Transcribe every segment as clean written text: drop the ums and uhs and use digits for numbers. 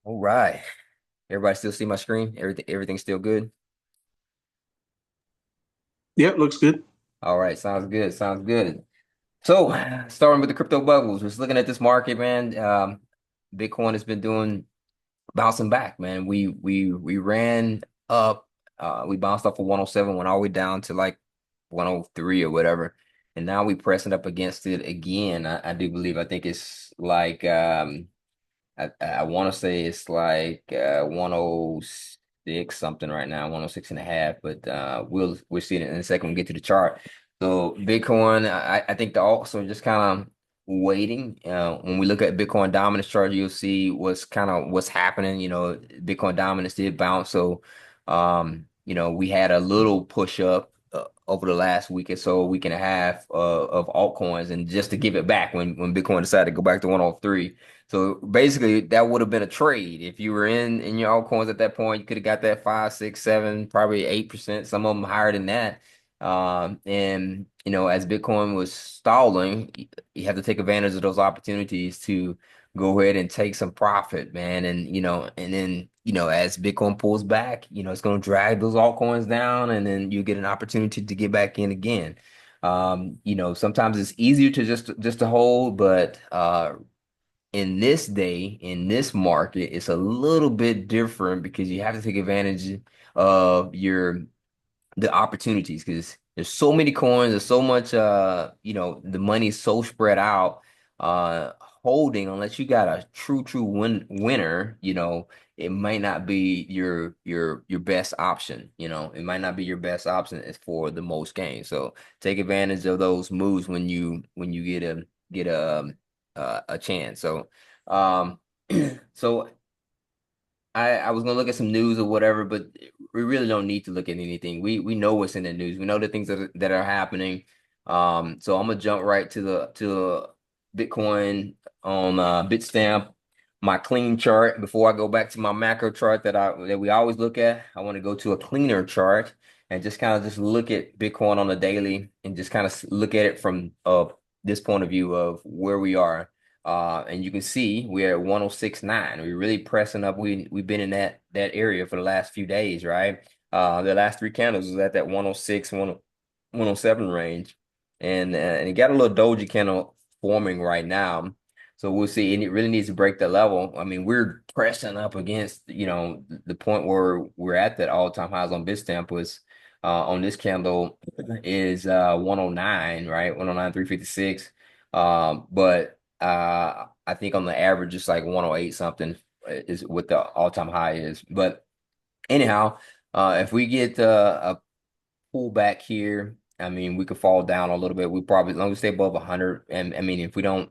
All right. Everybody still see my screen? Everything's still good? Yep, looks good. All right, sounds good. Sounds good. So, starting with the crypto bubbles, just looking at this market, man. Bitcoin has been doing bouncing back, man. We ran up, we bounced off of 107, went all the way down to like 103 or whatever. And now we pressing up against it again. I do believe I think it's like I want to say it's like 106 something right now, 106 and a half, but we'll see it in a second when we get to the chart. So Bitcoin, I think the alts are just kind of waiting. When we look at Bitcoin dominance chart, you'll see what's happening. Bitcoin dominance did bounce. So we had a little push up over the last week or so, week and a half of altcoins, and just to give it back when Bitcoin decided to go back to 103. So basically, that would have been a trade. If you were in your altcoins at that point, you could have got that 5, 6, 7, probably 8%, some of them higher than that. And as Bitcoin was stalling, you have to take advantage of those opportunities to go ahead and take some profit, man. And then, as Bitcoin pulls back, it's going to drag those altcoins down, and then you get an opportunity to get back in again. Sometimes it's easier to just to hold, but in this day, in this market, it's a little bit different because you have to take advantage of the opportunities because there's so many coins, there's so much the money's so spread out. Holding, unless you got a true winner, it might not be your best option. It might not be your best option as for the most gains. So take advantage of those moves when you get a chance. So um so I was gonna look at some news or whatever, but we really don't need to look at anything. We know what's in the news. We know the things that are happening. So I'm gonna jump right to Bitcoin on Bitstamp, my clean chart. Before I go back to my macro chart that we always look at, I want to go to a cleaner chart and just kind of just look at Bitcoin on the daily and just kind of look at it from this point of view of where we are. And you can see we're at 106.9. We're really pressing up. We've been in that area for the last few days, right? The last three candles was at that 106, 107 range. And it got a little doji candle forming right now. So we'll see. And it really needs to break that level. I mean, we're pressing up against, the point where we're at that all-time highs on Bitstamp was on this candle is 109, right? 109,356. But I think on the average, it's like 108 something is what the all-time high is. But anyhow, if we get a pullback here, I mean, we could fall down a little bit. We probably, as long as we stay above 100, and I mean, if we don't,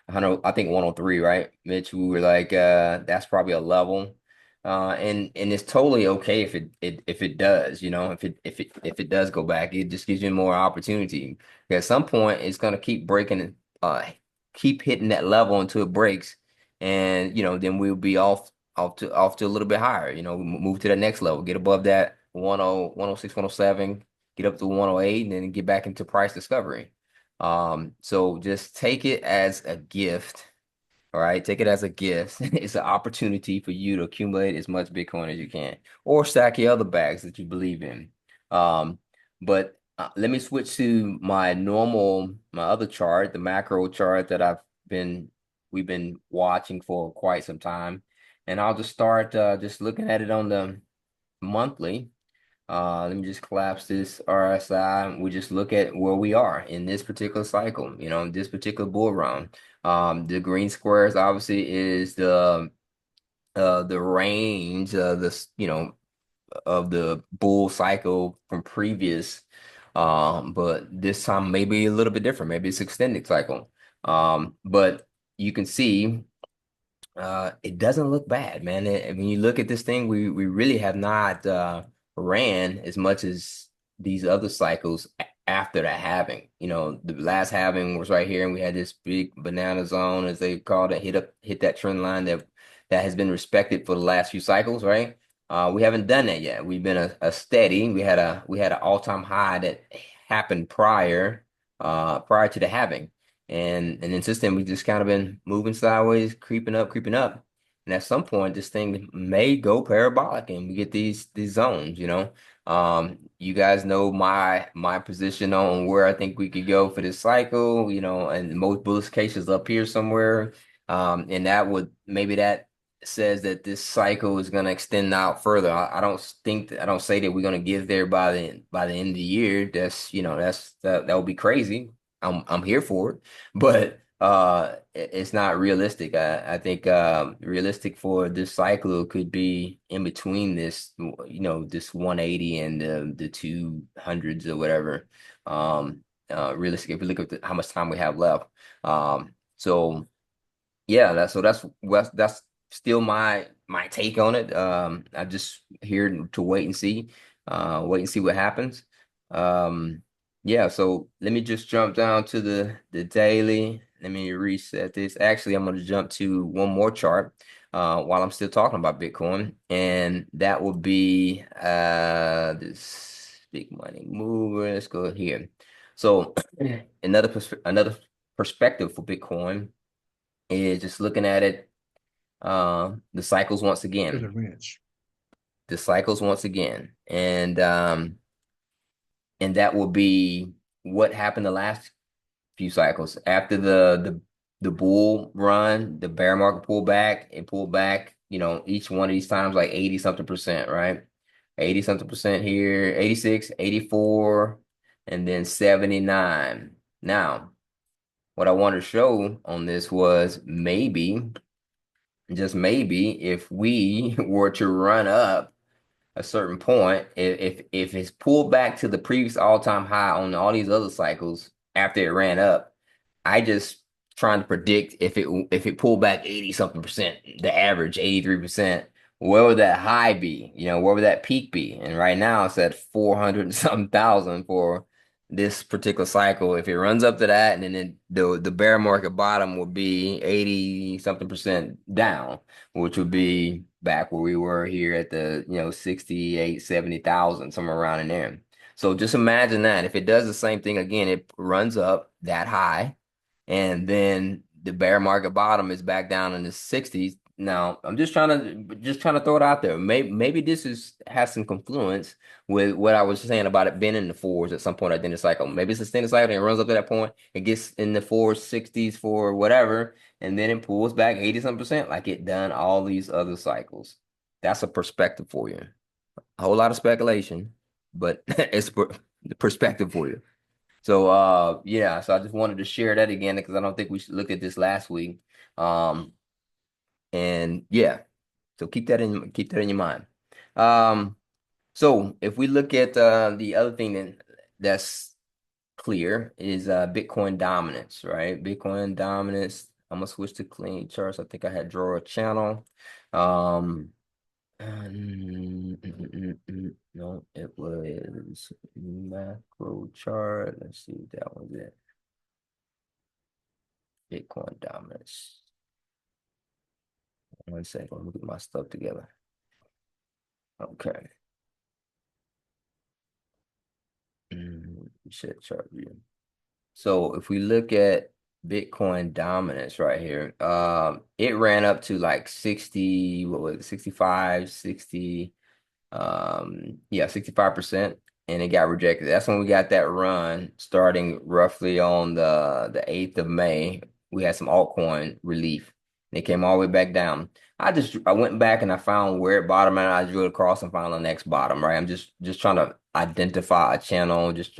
100, I think 103, right, Mitch? We were like, that's probably a level. And it's totally okay if it does, if it does go back, it just gives you more opportunity. At some point, it's gonna keep breaking, keep hitting that level until it breaks, and then we'll be off to a little bit higher. Move to the next level, get above that 10, 106, 107, get up to 108, and then get back into price discovery. So just take it as a gift. All right, take it as a gift. It's an opportunity for you to accumulate as much Bitcoin as you can, or stack your other bags that you believe in. But let me switch to my other chart, the macro chart that been we've been watching for quite some time, and I'll just start just looking at it on the monthly. Let me just collapse this RSI. We just look at where we are in this particular cycle, this particular bull run. The green squares obviously is the range this of the bull cycle from previous, but this time maybe a little bit different. Maybe it's extended cycle. But you can see it doesn't look bad, man. When you look at this thing, we really have not ran as much as these other cycles after that halving. The last halving was right here, and we had this big banana zone, as they called it, hit that trend line that has been respected for the last few cycles, right? We haven't done that yet. We've been a steady. We had an all-time high that happened prior to the halving. And then since then, we've just kind of been moving sideways, creeping up, creeping up. And at some point, this thing may go parabolic and we get these zones, you guys know my position on where I think we could go for this cycle, and most bullish cases up here somewhere. And that would maybe that says that this cycle is going to extend out further. I don't say that we're going to get there by the end of the year. That would be crazy. I'm here for it, but it's not realistic. I think realistic for this cycle could be in between this 180 and the 200s or whatever. Realistic if we look at how much time we have left. So yeah, that's still my take on it. I'm just here to wait and see what happens. Um, yeah, so let me just jump down to the daily. Let me reset this. Actually, I'm going to jump to one more chart while I'm still talking about Bitcoin, and that will be this big money mover. Let's go here. So another perspective for Bitcoin is just looking at it, the cycles once To the again, ranch. the cycles once again, and that will be what happened the last few cycles after the bull run, the bear market pulled back and pulled back. Each one of these times like 80 something percent, right? 80 something percent here, 86, 84, and then 79. Now, what I wanted to show on this was maybe, just maybe, if we were to run up a certain point, if it's pulled back to the previous all-time high on all these other cycles after it ran up, I just trying to predict if it pulled back 80 something percent, the average 83%, where would that high be? Where would that peak be? And right now it's at 400 and something thousand for this particular cycle. If it runs up to that, and then the bear market bottom will be 80 something percent down, which would be back where we were here at the 68, 70,000, somewhere around in there. So just imagine that if it does the same thing again, it runs up that high, and then the bear market bottom is back down in the 60s. Now, I'm just trying to throw it out there. Maybe this has some confluence with what I was saying about it being in the fours at some point at the end of the cycle. Maybe it's a standard cycle and it runs up to that point, it gets in the 460s for whatever, and then it pulls back 80 some percent like it done all these other cycles. That's a perspective for you. A whole lot of speculation, but it's the perspective for you. So yeah, so I just wanted to share that again because I don't think we looked at this last week. Um and yeah, so keep that in your mind. Um so if we look at the other thing that's clear is Bitcoin dominance, right? Bitcoin dominance. I'm gonna switch to clean charts. I think I had draw a channel. Um no, it was macro chart. Let's see if that was it. Bitcoin dominance. 1 second, let me get my stuff together. Okay. Shit chart view. So if we look at Bitcoin dominance right here, it ran up to like 60, what was it, 65, 60, yeah, 65%, and it got rejected. That's when we got that run starting roughly on the 8th of May. We had some altcoin relief. And it came all the way back down. I went back and I found where it bottomed and I drew it across and found the next bottom, right? I'm just trying to identify a channel, just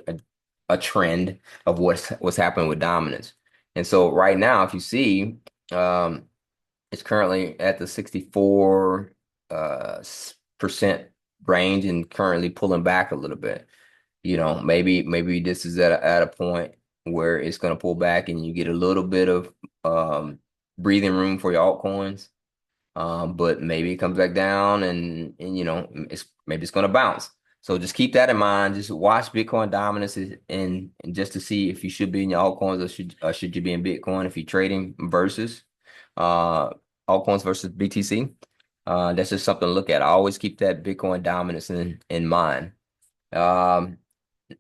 a trend of what's happening with dominance. And so right now, if you see, um, it's currently at the 64 percent range and currently pulling back a little bit. Maybe this is at a point where it's going to pull back and you get a little bit of um, breathing room for your altcoins. But maybe it comes back down and it's going to bounce. So just keep that in mind. Just watch Bitcoin dominance and just to see if you should be in your altcoins or should you be in Bitcoin if you're trading versus uh altcoins versus BTC. That's just something to look at. I always keep that Bitcoin dominance in mind. Um,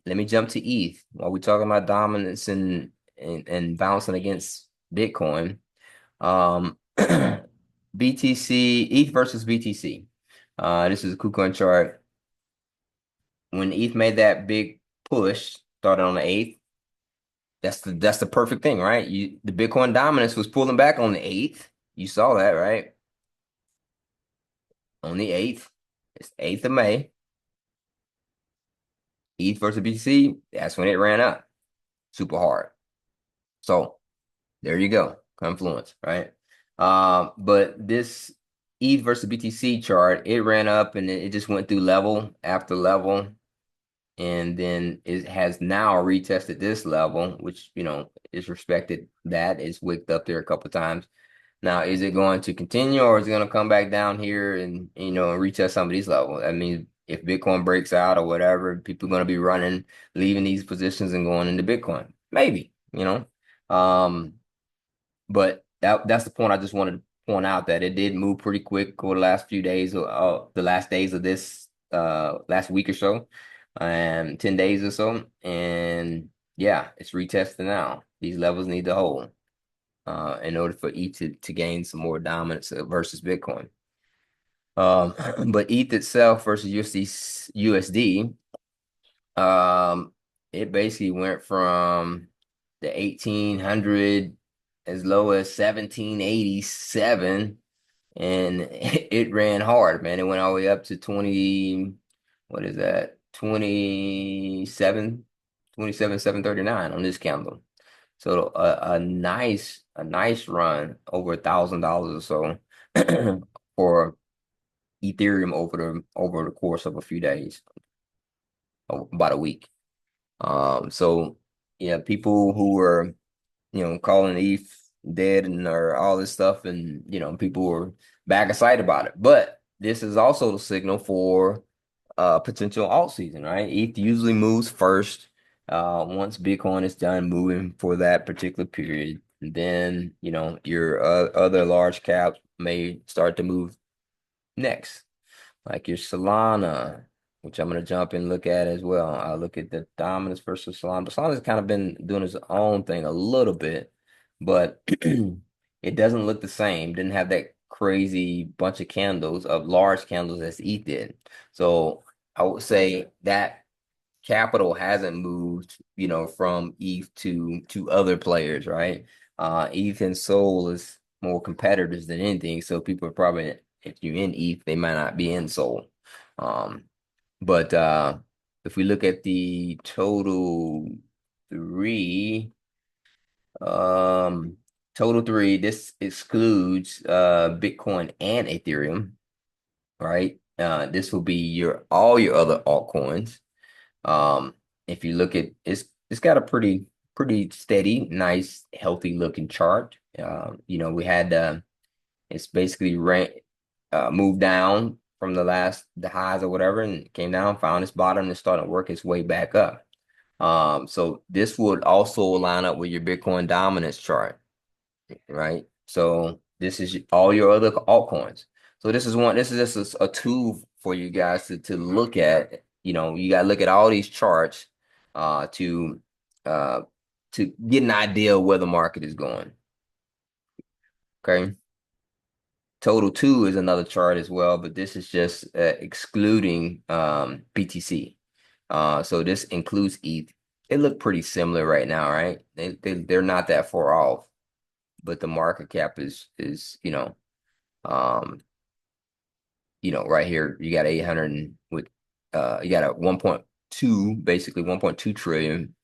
Let me jump to ETH. While we're talking about dominance and bouncing against Bitcoin, um, BTC, ETH versus BTC. This is a KuCoin chart. When ETH made that big push, started on the 8th, that's the perfect thing, right? The Bitcoin dominance was pulling back on the 8th. You saw that, right? On the 8th. It's the 8th of May. ETH versus BTC, that's when it ran up super hard. So there you go. Confluence, right? But this ETH versus BTC chart, it ran up and it just went through level after level. And then it has now retested this level, which, is respected. That is wicked up there a couple times. Now, is it going to continue or is it going to come back down here and, retest some of these levels? I mean, if Bitcoin breaks out or whatever, people are going to be running, leaving these positions and going into Bitcoin. Maybe. Um, but that's the point I just wanted to point out that it did move pretty quick over the last few days, the last days of this last week or so, and 10 days or so. And yeah, it's retesting now. These levels need to hold in order for ETH to gain some more dominance versus Bitcoin. Um, but ETH itself versus USD, it basically went from the 1800 as low as 1787, and it ran hard, man. It went all the way up to 20, what is that? 739 on this candle. So a nice run over $1,000 or so for Ethereum over the course of a few days, about a week. So yeah, people who were calling ETH dead and or all this stuff, and people were back excited about it. But this is also the signal for potential alt season, right? ETH usually moves first once Bitcoin is done moving for that particular period. And then, your other large caps may start to move next, like your Solana, which I'm going to jump and look at as well. I'll look at the dominance versus Solana. But Solana's kind of been doing its own thing a little bit, but it doesn't look the same. Didn't have that crazy bunch of candles of large candles as ETH did. So I would say that capital hasn't moved, from ETH to other players, right? ETH and Sol is more competitors than anything. So people are probably, if you're in ETH, they might not be in Sol. Um, but if we look at the total three, um, total three, this excludes Bitcoin and Ethereum, right? This will be all your other altcoins. Um, if you look at it's got a pretty steady, nice, healthy looking chart. We had it's basically moved down from the highs or whatever, and came down, found its bottom, and started to work its way back up. So this would also line up with your Bitcoin dominance chart, right? So this is all your other altcoins. So this is just a tool for you guys to look at. You got to look at all these charts uh to uh to get an idea of where the market is going. Okay. Total two is another chart as well, but this is just excluding BTC. So this includes ETH. They look pretty similar right now, right? They're not that far off, but the market cap is um right here you got 800 with you got a 1.2, basically 1.2 trillion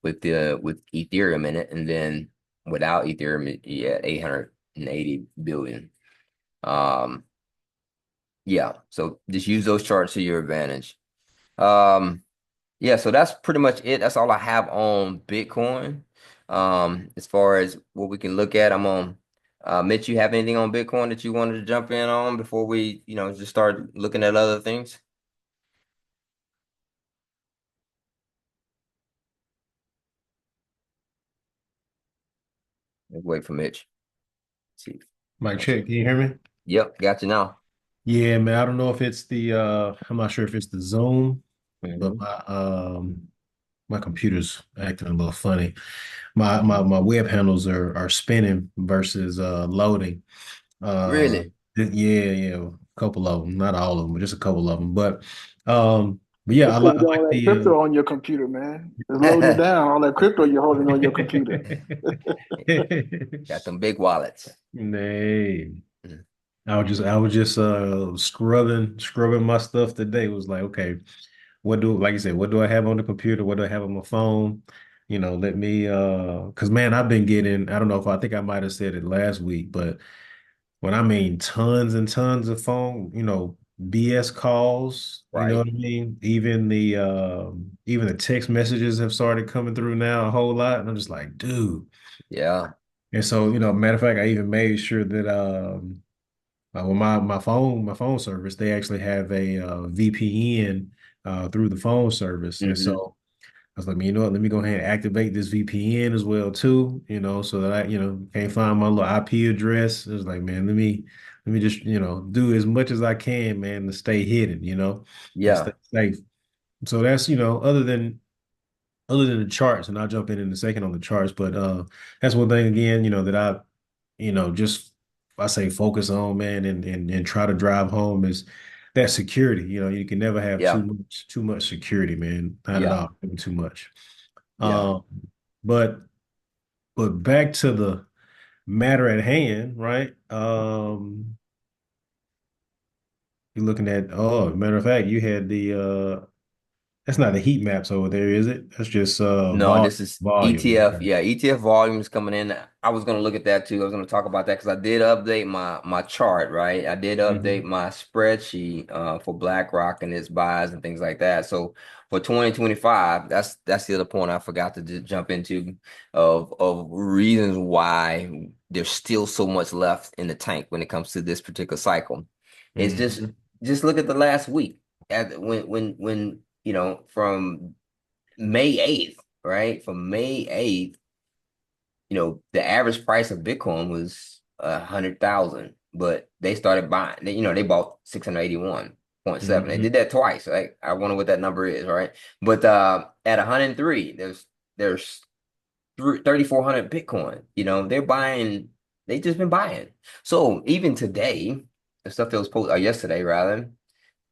with Ethereum in it, and then without Ethereum you had 880 billion. um yeah, so just use those charts to your advantage. um Yeah, so that's pretty much it. That's all I have on Bitcoin. As far as what we can look at, I'm on. Mitch, you have anything on Bitcoin that you wanted to jump in on before we, just start looking at other things? Let's wait for Mitch. See. Mike, check. Can you hear me? Yep, got you now. Yeah, man. I don't know if it's I'm not sure if it's the Zoom, but Hmm. my computer's acting a little funny. My web handles are spinning versus loading. Uh, Really? yeah, yeah, a couple of them, not all of them, but just a couple of them. But yeah, That's because I you got like all that the crypto on your computer, man. It's loading it down. All that crypto you're holding on your computer. Got them big wallets. Nay. Mm. I was just scrubbing my stuff today. It was like, okay, like you said, what do I have on the computer? What do I have on my phone? Let me because man, I've been getting, I don't know if I think I might have said it last week, but when I mean tons and tons of phone, BS calls, you know Right. what I mean? Even the text messages have started coming through now a whole lot. And I'm just like, dude. Yeah. And so, matter of fact, I even made sure that well, my phone service, they actually have a VPN through the phone service. And Hmm. so I was like, you know what, let me go ahead and activate this VPN as well too, so that I, can't find my little IP address. It was like, man, let me just, do as much as I can, man, to stay hidden, and stay Yeah. safe. So that's, other than the charts, and I'll jump in a second on the charts, but that's one thing again, that just I say focus on, man, and try to drive home is that security. You can never have Yeah. too much security, man. Not at Yeah. all, never too much. Yeah. Um, but back to the matter at hand, right? You're looking at, matter of fact, you had that's not the heat maps over there, is it? That's just No, this is volume. ETF. Okay. Yeah, ETF volumes coming in. I was gonna look at that too. I was gonna talk about that because I did update my chart, right? I did update Hmm. my spreadsheet for BlackRock and its buys and things like that. So for 2025, that's the other point I forgot to just jump into of reasons why there's still so much left in the tank when it comes to this particular cycle. It's Hmm. just look at the last week at when from May 8th, right? From May 8th, the average price of Bitcoin was 100,000, but they started buying, they bought 681.7. They Hmm. did that twice, right? I wonder what that number is, right? But at 103, there's 3,400 Bitcoin. They're buying, they just been buying. So even today, the stuff that was posted, or yesterday rather,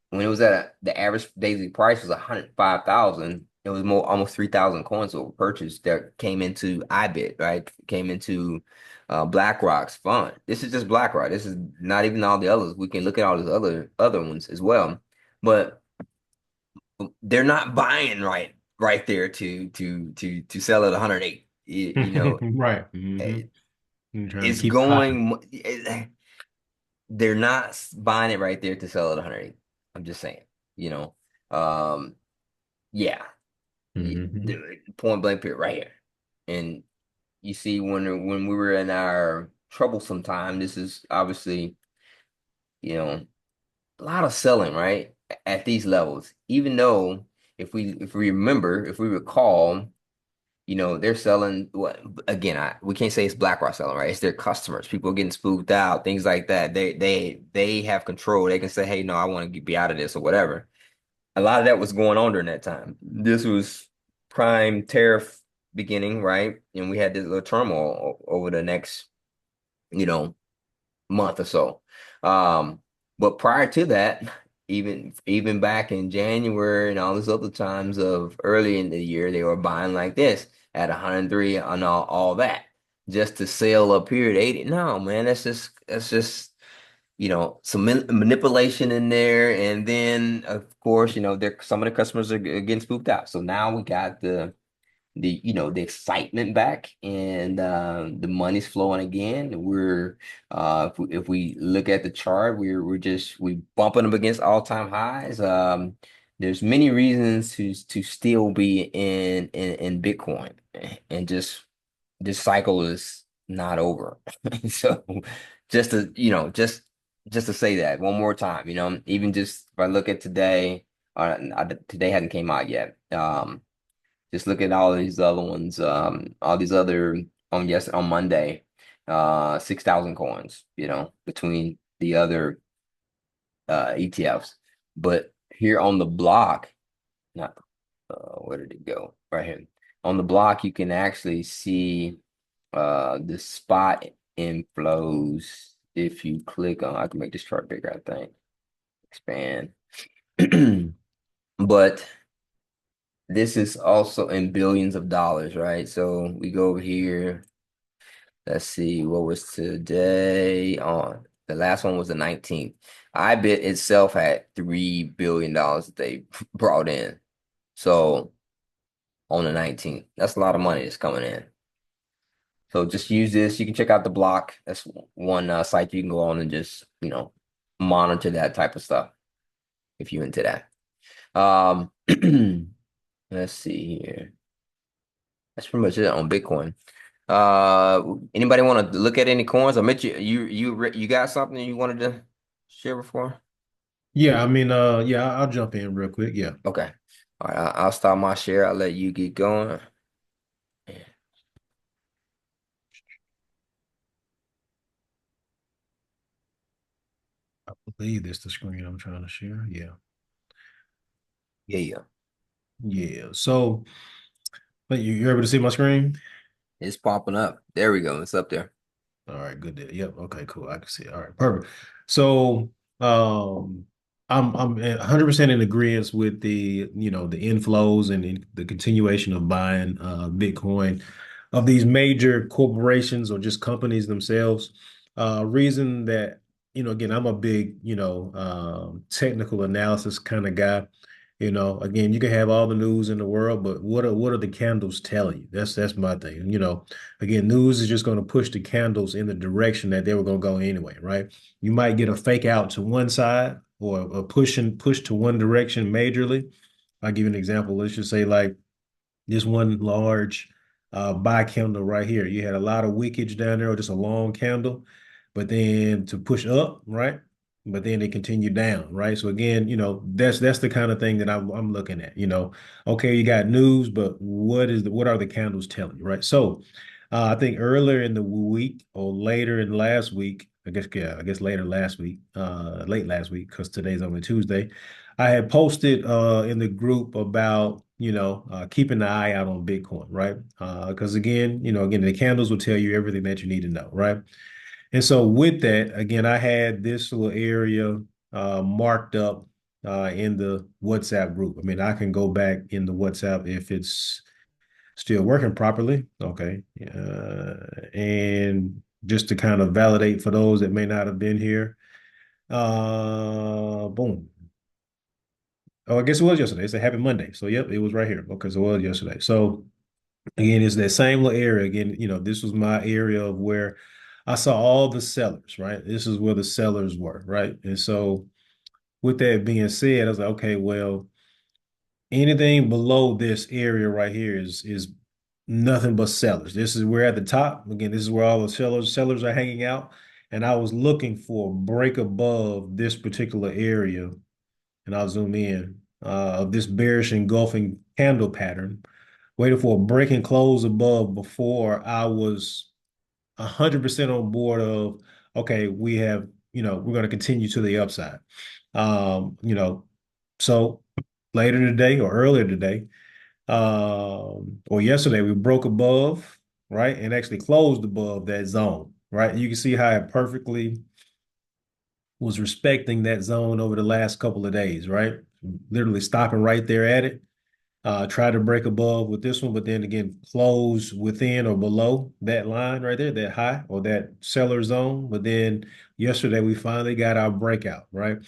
when it was the average daily price was 105,000, it was more almost 3,000 coins were purchased that came into IBIT, right? Came into BlackRock's fund. This is just BlackRock. This is not even all the others. We can look at all these other ones as well, but they're not buying right there to sell at 108. Right. Hmm. Eh, Trying to it's keep popping. going. They're not buying it right there to sell at 108. I'm just saying, you know. Um, Yeah, Hmm. point blank period right here. And you see, when we were in our troublesome time, this is obviously, you know, a lot of selling, right? At these levels. Even though if we recall, they're selling what again, we can't say it's BlackRock selling, right? It's their customers. People are getting spooked out, things like that. They have control. They can say, hey, no, I want to be out of this or whatever. A lot of that was going on during that time. This was prime tariff beginning, right? And we had this little turmoil over the next, you know, month or so. Um, but prior to that, even back in January and all these other times of early in the year, they were buying like this at 103 and all that just to sell up here at 80. No, man, that's just some manipulation in there, and then of course, there some of the customers are getting spooked out. So now we got the excitement back, and the money's flowing again. We're if we look at the chart, we bumping up against all-time highs. There's many reasons to still be in Bitcoin, and just this cycle is not over. So just to, just to say that one more time, even just if I look at today, today hadn't came out yet. Just look at all these other ones, all these other on Monday, 6,000 coins, between the other ETFs. But here on the block, not where did it go? Right here. On the block, you can actually see the spot inflows. if you click on, I can make this chart bigger, I think. Expand. But this is also in billions of dollars, right? So we go over here. Let's see, what was today on? The last one was the 19th. iBit itself had $3 billion that they brought in. So on the 19th, that's a lot of money that's coming in. So just use this. You can check out the block. That's one site you can go on and just, monitor that type of stuff if you're into that. Um, let's see here. That's pretty much it on Bitcoin. Anybody want to look at any coins? Or Mitch, you got something you wanted to share before? Yeah, I mean, yeah, I'll jump in real quick. Yeah. Okay. All right, I'll start my share. I'll let you get going. I believe this the screen I'm trying to share. Yeah. Yeah, yeah. Yeah. So, but you're able to see my screen? It's popping up. There we go. It's up there. All right, good deal. Yep. Okay, cool. I can see it. All right, perfect. So, um, I'm 100% in agreement with the inflows and the continuation of buying Bitcoin of these major corporations or just companies themselves. Reason that, again, I'm a big, technical analysis kind of guy. Again, you can have all the news in the world, but what are the candles telling you? That's my thing. Again, news is just going to push the candles in the direction that they were going to go anyway, right? You might get a fake out to one side or a push to one direction majorly. I'll give you an example. Let's just say like this one large buy candle right here. You had a lot of wickage down there, or just a long candle, but then to push up, right? But then they continue down, right? So again, that's the kind of thing that I'm looking at. Okay, you got news, but what are the candles telling you, right? So I think earlier in the week or later in last week, I guess, yeah, I guess later last week, late last week, because today's only Tuesday. I had posted in the group about, keeping the eye out on Bitcoin, right? Because again, the candles will tell you everything that you need to know, right? And so with that, again, I had this little area marked up in the WhatsApp group. I mean, I can go back in the WhatsApp if it's still working properly. Okay. And just to kind of validate for those that may not have been here. Boom. Oh, I guess it was yesterday. It's a happy Monday. So yep, it was right here because it was yesterday. So again, it's that same little area. Again, this was my area of where I saw all the sellers, right? This is where the sellers were, right? And so with that being said, I was like, okay, well, anything below this area right here is nothing but sellers. This is where at the top, again, this is where all the sellers are hanging out. And I was looking for a break above this particular area, and I'll zoom in, of this bearish engulfing candle pattern, waiting for a break and close above before I was 100% on board of, okay, we're going to continue to the upside. Um, you know, so later today or earlier today, or yesterday, we broke above, right, and actually closed above that zone, right? You can see how it perfectly was respecting that zone over the last couple of days, right? Literally stopping right there at it. Try to break above with this one, but then again, close within or below that line right there, that high or that seller zone. But then yesterday, we finally got our breakout, right?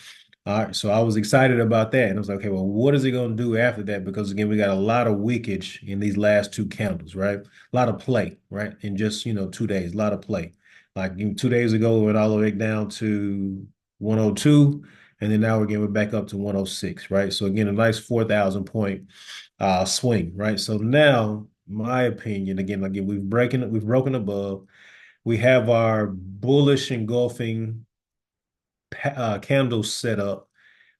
All right, so I was excited about that. And I was like, okay, well, what is it going to do after that? Because again, we got a lot of wickage in these last two candles, right? A lot of play, right? In just, 2 days, a lot of play. Like 2 days ago, we went all the way down to 102, and then now we're back up to 106, right? So again, a nice 4,000 point swing, right? So now, my opinion, again, we've broken above. We have our bullish engulfing candle set up,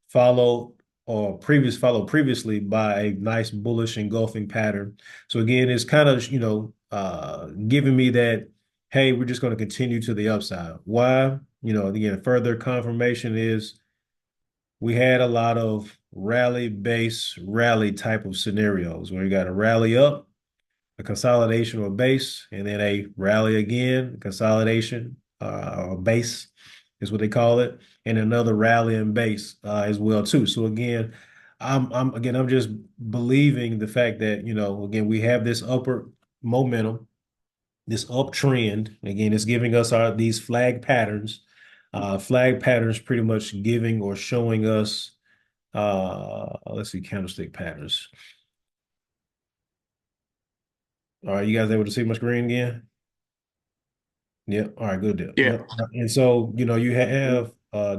followed followed previously by a nice bullish engulfing pattern. So again, it's kind of giving me that, hey, we're just going to continue to the upside. Why? Again, further confirmation is we had a lot of rally base rally type of scenarios where you got a rally up, a consolidation or base, and then a rally again, consolidation or base. is what they call it, and another rallying base as well too. So again, I'm just believing the fact that, again, we have this upward momentum, this uptrend. Again, it's giving us these flag patterns. Flag patterns pretty much giving or showing us, let's see, candlestick patterns. All right, you guys able to see my screen again? Yep. All right, good deal. Yeah. Yep. And so, you have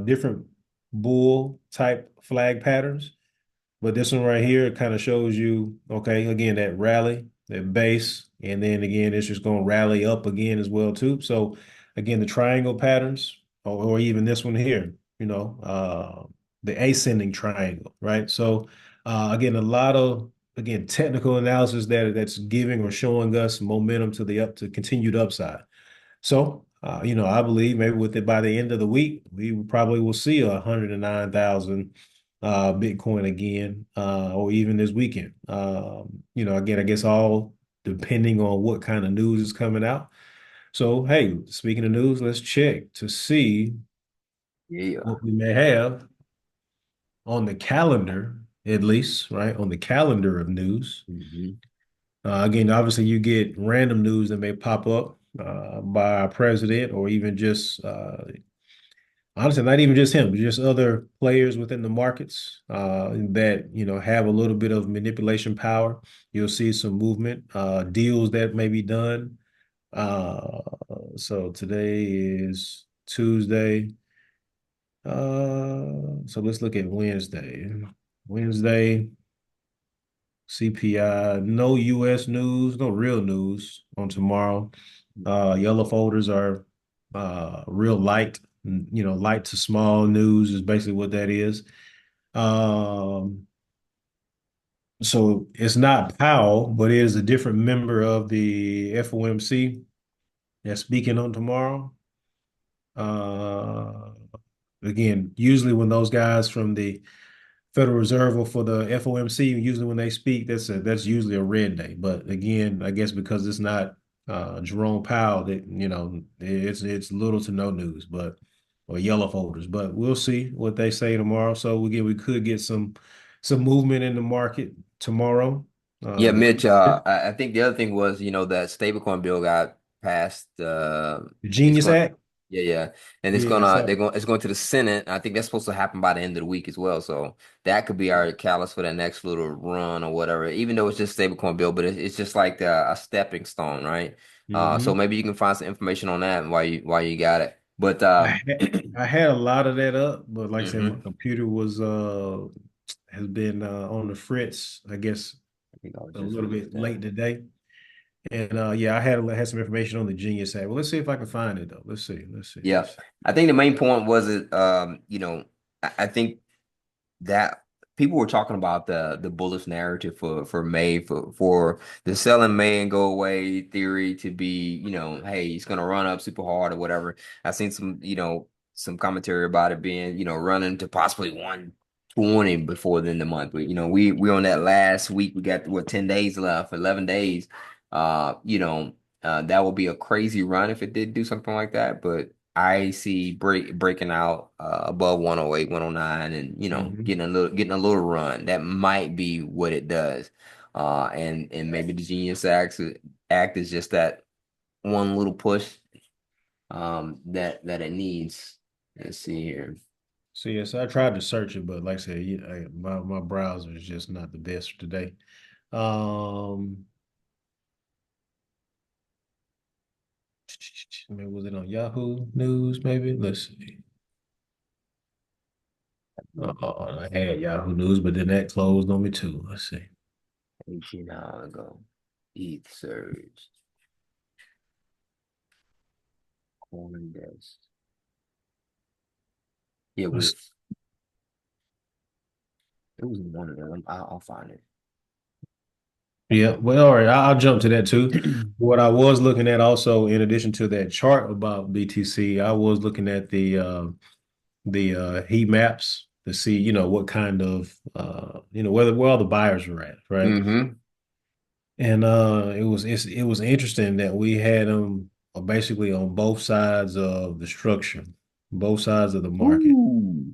different bull type flag patterns, but this one right here kind of shows you, okay, again, that rally, that base, and then again, it's just going to rally up again as well too. So again, the triangle patterns, or even this one here, the ascending triangle, right? So again, a lot of technical analysis that's giving or showing us momentum to continued upside. So, I believe maybe by the end of the week, we probably will see 109,000 Bitcoin again, or even this weekend. Again, I guess all depending on what kind of news is coming out. So, hey, speaking of news, let's check to see Yeah. what we may have on the calendar, at least, right? On the calendar of news. Hmm. Again, obviously, you get random news that may pop up by our president, or even just honestly, not even just him, but just other players within the markets that have a little bit of manipulation power. You'll see some movement, deals that may be done. Uh, so today is Tuesday. So let's look at Wednesday. Wednesday. CPI, no US news, no real news on tomorrow. Yellow folders are real light, light to small news is basically what that is. Um, so it's not Powell, but it is a different member of the FOMC that's speaking on tomorrow. Uh, Again, usually when those guys from the Federal Reserve or for the FOMC, usually when they speak, that's usually a red day. But again, I guess because it's not Jerome Powell, that it's little to no news, or yellow folders. But we'll see what they say tomorrow. So again, we could get some movement in the market tomorrow. Yeah, Uh, Mitch, I think the other thing was, that stablecoin bill got passed. the It's Genius going, Act. yeah, yeah, and Yeah, so it's going to the Senate. I think that's supposed to happen by the end of the week as well. So that could be our catalyst for that next little run or whatever. Even though it's just stablecoin bill, but it's just like a stepping stone, right? So hmm maybe you can find some information on that while you got it. But I had I had a lot of that up, but like I said, my mhm. computer has been on the fritz, I guess, I think I was a just little looking at bit that. late today. And yeah, I had some information on the Genius Act. Well, let's see if I can find it though. Let's see. Let's see. Yeah, Let's see. I think the main point was it. I think that people were talking about the bullish narrative for May for the sell in May and go away theory to be, hey, it's gonna run up super hard or whatever. I've seen some commentary about it being, running to possibly 120 before the end of the month. But we on that last week, we got what 10 days left, 11 days. That would be a crazy run if it did do something like that. But I see breaking out above 108, 109, and Mhm. getting a little run. That might be what it does. And maybe the Genius Act is just that one little push that it needs. Let's see here. So yes, I tried to search it, but like I said, my browser is just not the best today. Um, Maybe was it on Yahoo News? Maybe. Let's see. I had Yahoo News, but then that closed on me too. Let's see. 18 hours ago. ETH surge. Coin desk. Yeah, Let's it was one of them. I'll find it. Yeah, well, all right, I'll jump to that too. What I was looking at also, in addition to that chart about BTC, I was looking at the heat maps to see, what kind of where all the buyers were at, right? Mm-hmm. And it was interesting that we had them basically on both sides of the structure, both sides of the market, Ooh.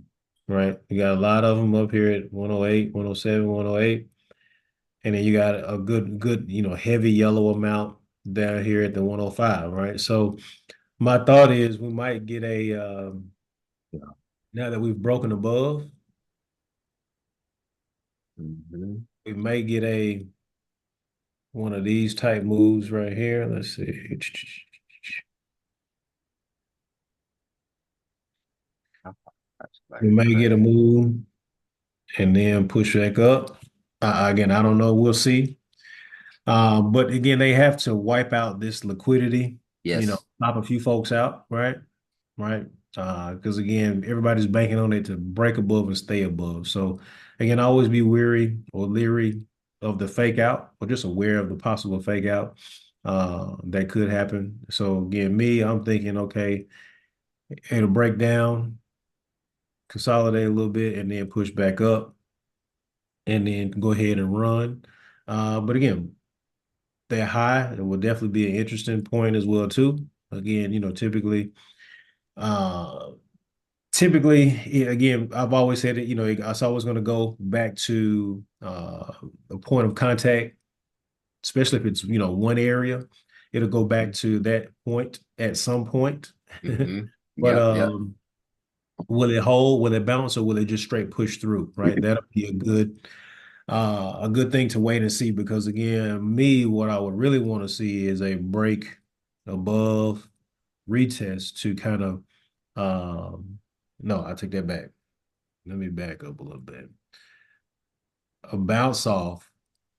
right? You got a lot of them up here at 108, 107, 108. And then you got a good, heavy yellow amount down here at the 105, right? So my thought is we might get now that we've broken above, Mhm. we may get a one of these type moves right here. Let's see. That's We like may get a crazy. move and then push back up. Again, I don't know. We'll see. But again, they have to wipe out this liquidity, Yes. pop a few folks out, right? Right. Because again, everybody's banking on it to break above and stay above. So again, always be weary or leery of the fake out, or just aware of the possible fake out that could happen. So again, I'm thinking, okay, it'll break down, consolidate a little bit, and then push back up, and then go ahead and run. But again, they're high. It will definitely be an interesting point as well too. Again, uh, again, I've always said it. It's always going to go back to a point of contact, especially if it's one area. It'll go back to that point at some point. Mm-hmm. But Yep. Yep. will it hold? Will it bounce, or will it just straight push through? Right, that'll be a good thing to wait and see, because again, what I would really want to see is a break above retest to kind of no, I take that back. Let me back up a little bit. A bounce off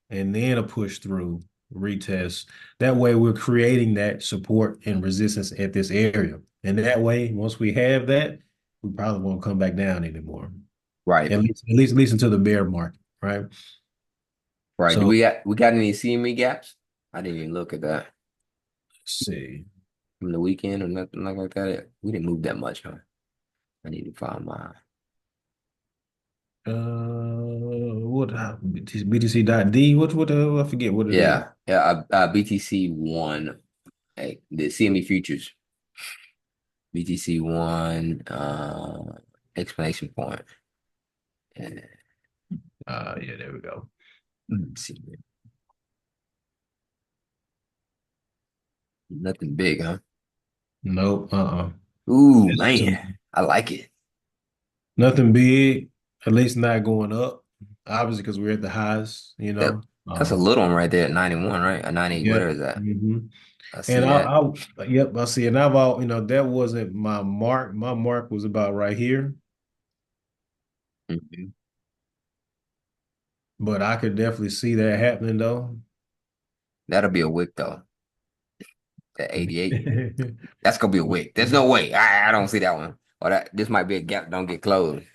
and then a push through retest. That way we're creating that support and resistance at this area. And that way, once we have that, we probably won't come back down anymore. Right. At least into the bear market, right? Right. Do So we got any CME gaps? I didn't even look at that let's see. from the weekend or nothing like that. We didn't move that much, huh? I need to find mine. What BTC.D? What I forget what it is. Yeah. Yeah. BTC one. Hey, the CME futures. BTC one. Explanation point. And Yeah, there we go. let's see. Nothing big, huh? Nope. Ooh, So man. I like it. nothing big, at least not going up. Obviously, because we're at the highs, you That know. that's a little one right there at 91, right? A 90, Yeah. what is that? hmm I see And that. yep, I see. And that wasn't my mark. My mark was about right here, Mhm. but I could definitely see that happening though. That'll be a wick though. At 88. That's gonna be a wick. There's no way. I don't see that one. Or that this might be a gap don't get closed.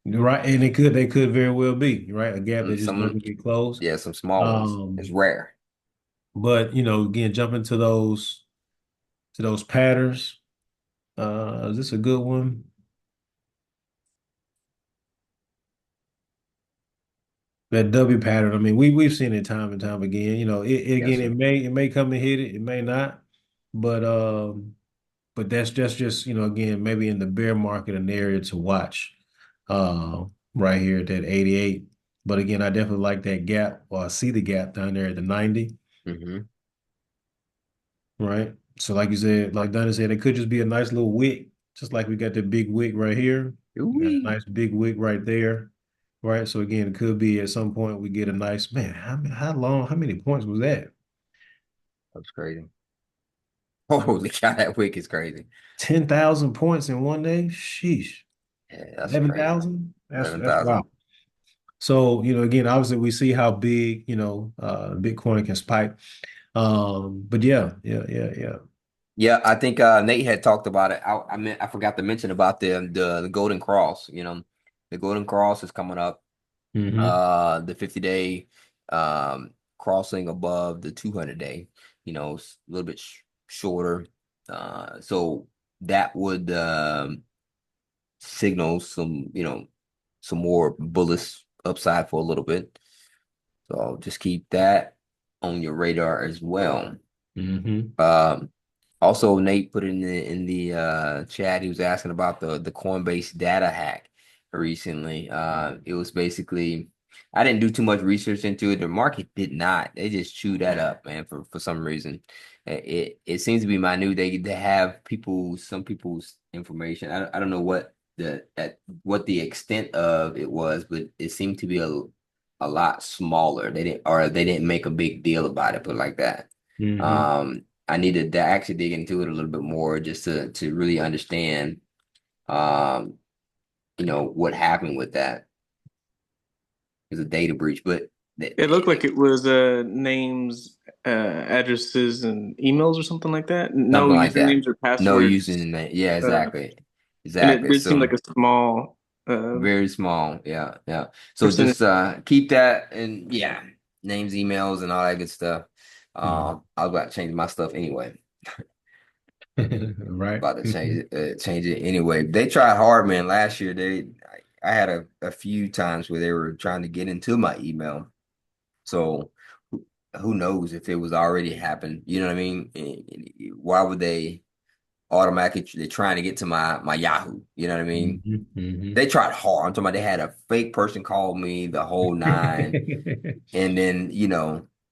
Right, and they could very well be right a gap that just Some doesn't get closed. yeah, some small ones. It's Um, rare. but again, jumping to those patterns. Is this a good one? That W pattern. I mean, we've seen it time and time again. Yes, Again, sir. it may come and hit it, it may not, but that's just again, maybe in the bear market an area to watch. Right here at that 88. But again, I definitely like that gap, or I see the gap down there at the 90. Mm-hmm. Right. So like you said, like Donna said, it could just be a nice little wick, just like we got the big wick right here. We got a Ooh-wee. nice big wick right there. Right. So again, it could be at some point we get a nice man. How many points was that? That's crazy. Holy cow, that wick is crazy. 10,000 points in one day? Sheesh. Yeah, that's crazy. 11,000? That's wow. 11,000. So, again, obviously we see how big, Bitcoin can spike. But yeah. Yeah, I think Nate had talked about it. I forgot to mention about the Golden Cross. The Golden Cross is coming up. Mm-hmm. The 50-day crossing above the 200-day. It's a little bit shorter. So that would signal some more bullish upside for a little bit. So just keep that on your radar as well. Mm-hmm. Um, Also, Nate put it in the chat. He was asking about the Coinbase data hack recently. It was basically I didn't do too much research into it. The market did not. They just chewed that up, man, for some reason. It seems to be minute. They have some people's information. I don't know what the extent of it was, but it seemed to be a lot smaller. They didn't make a big deal about it, put it like that. Hmm. I needed to actually dig into it a little bit more just to really understand, um, what happened with that. It was a data breach, but It looked like it was names, addresses, and emails or something like that. No something like that. usernames or No passwords. using that. Yeah, Uh, exactly. and it Exactly. did seem So like a small very small. Yeah, yeah. So percentage. just keep that and yeah, names, emails, and all that good stuff. I was about to change my stuff anyway. Right. About to change it anyway. They tried hard, man. Last year, I had a few times where they were trying to get into my email. So who knows if it was already happened? You know what I mean? Why would they automatically? They're trying to get to my Yahoo. You know what I mean? Hmm. Hmm. They tried hard. I'm talking about they had a fake person call me the whole nine, and then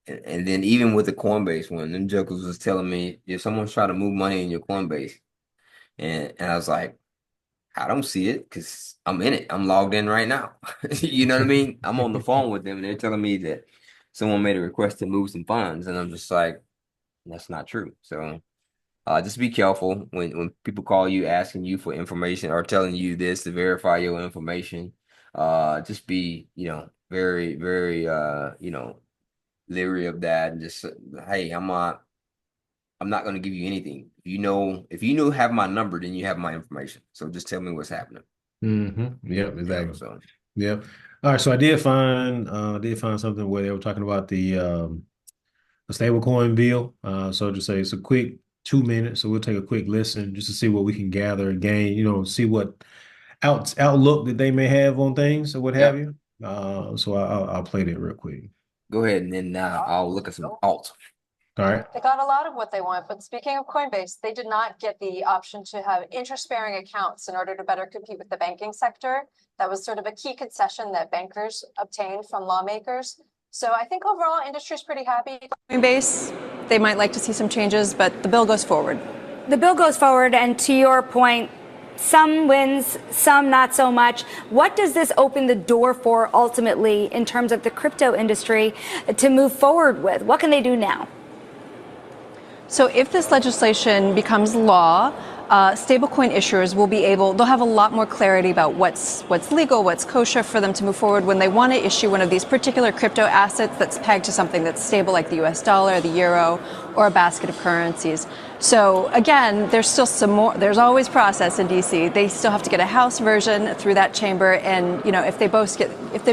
and then even with the Coinbase one, them jokers was telling me if someone's trying to move money in your Coinbase. And I was like, I don't see it because I'm in it. I'm logged in right now. You know what I mean? I'm on the phone with them and they're telling me that someone made a request to move some funds. And I'm just like, that's not true. So just be careful when people call you asking you for information or telling you this to verify your information. Just be, very, very leery of that and just hey, I'm not going to give you anything. If you know have my number, then you have my information. So just tell me what's happening. Hmm. Yep, exactly. So Yep. All right. So I did find something where they were talking about the stablecoin bill. So just say it's a quick 2 minutes. So we'll take a quick listen just to see what we can gather and gain, see what outlook that they may have on things or what have yep, you. So I'll play that real quick. go ahead and then I'll look at some alt. All right. They got a lot of what they want, but speaking of Coinbase, they did not get the option to have interest-bearing accounts in order to better compete with the banking sector. That was sort of a key concession that bankers obtained from lawmakers. So I think overall, industry is pretty happy. Coinbase, they might like to see some changes, but the bill goes forward. The bill goes forward, and to your point, some wins, some not so much. What does this open the door for ultimately in terms of the crypto industry to move forward with? What can they do now? So if this legislation becomes law, stablecoin issuers they'll have a lot more clarity about what's legal, what's kosher for them to move forward when they want to issue one of these particular crypto assets that's pegged to something that's stable like the US dollar, the euro, or a basket of currencies. So again, there's still some more, there's always process in DC. They still have to get a House version through that chamber. And, if they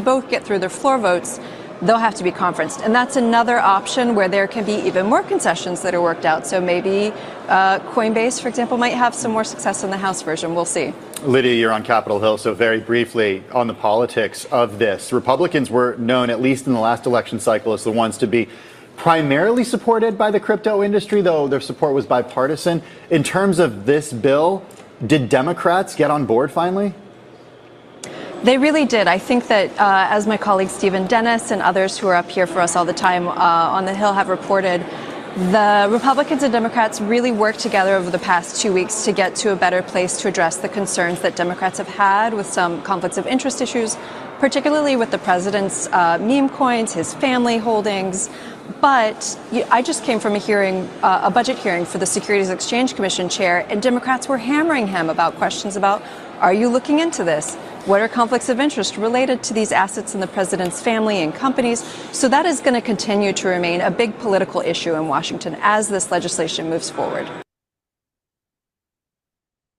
both get through their floor votes, they'll have to be conferenced. And that's another option where there can be even more concessions that are worked out. So maybe Coinbase, for example, might have some more success in the House version. We'll see. Lydia, you're on Capitol Hill, so very briefly on the politics of this. Republicans were known, at least in the last election cycle, as the ones to be primarily supported by the crypto industry, though their support was bipartisan. In terms of this bill, did Democrats get on board finally? They really did. I think that as my colleague Stephen Dennis and others who are up here for us all the time on the Hill have reported, the Republicans and Democrats really worked together over the past 2 weeks to get to a better place to address the concerns that Democrats have had with some conflicts of interest issues, particularly with the president's meme coins, his family holdings. But I just came from a budget hearing for the Securities Exchange Commission chair, and Democrats were hammering him about questions about, are you looking into this? What are conflicts of interest related to these assets in the president's family and companies? So that is going to continue to remain a big political issue in Washington as this legislation moves forward.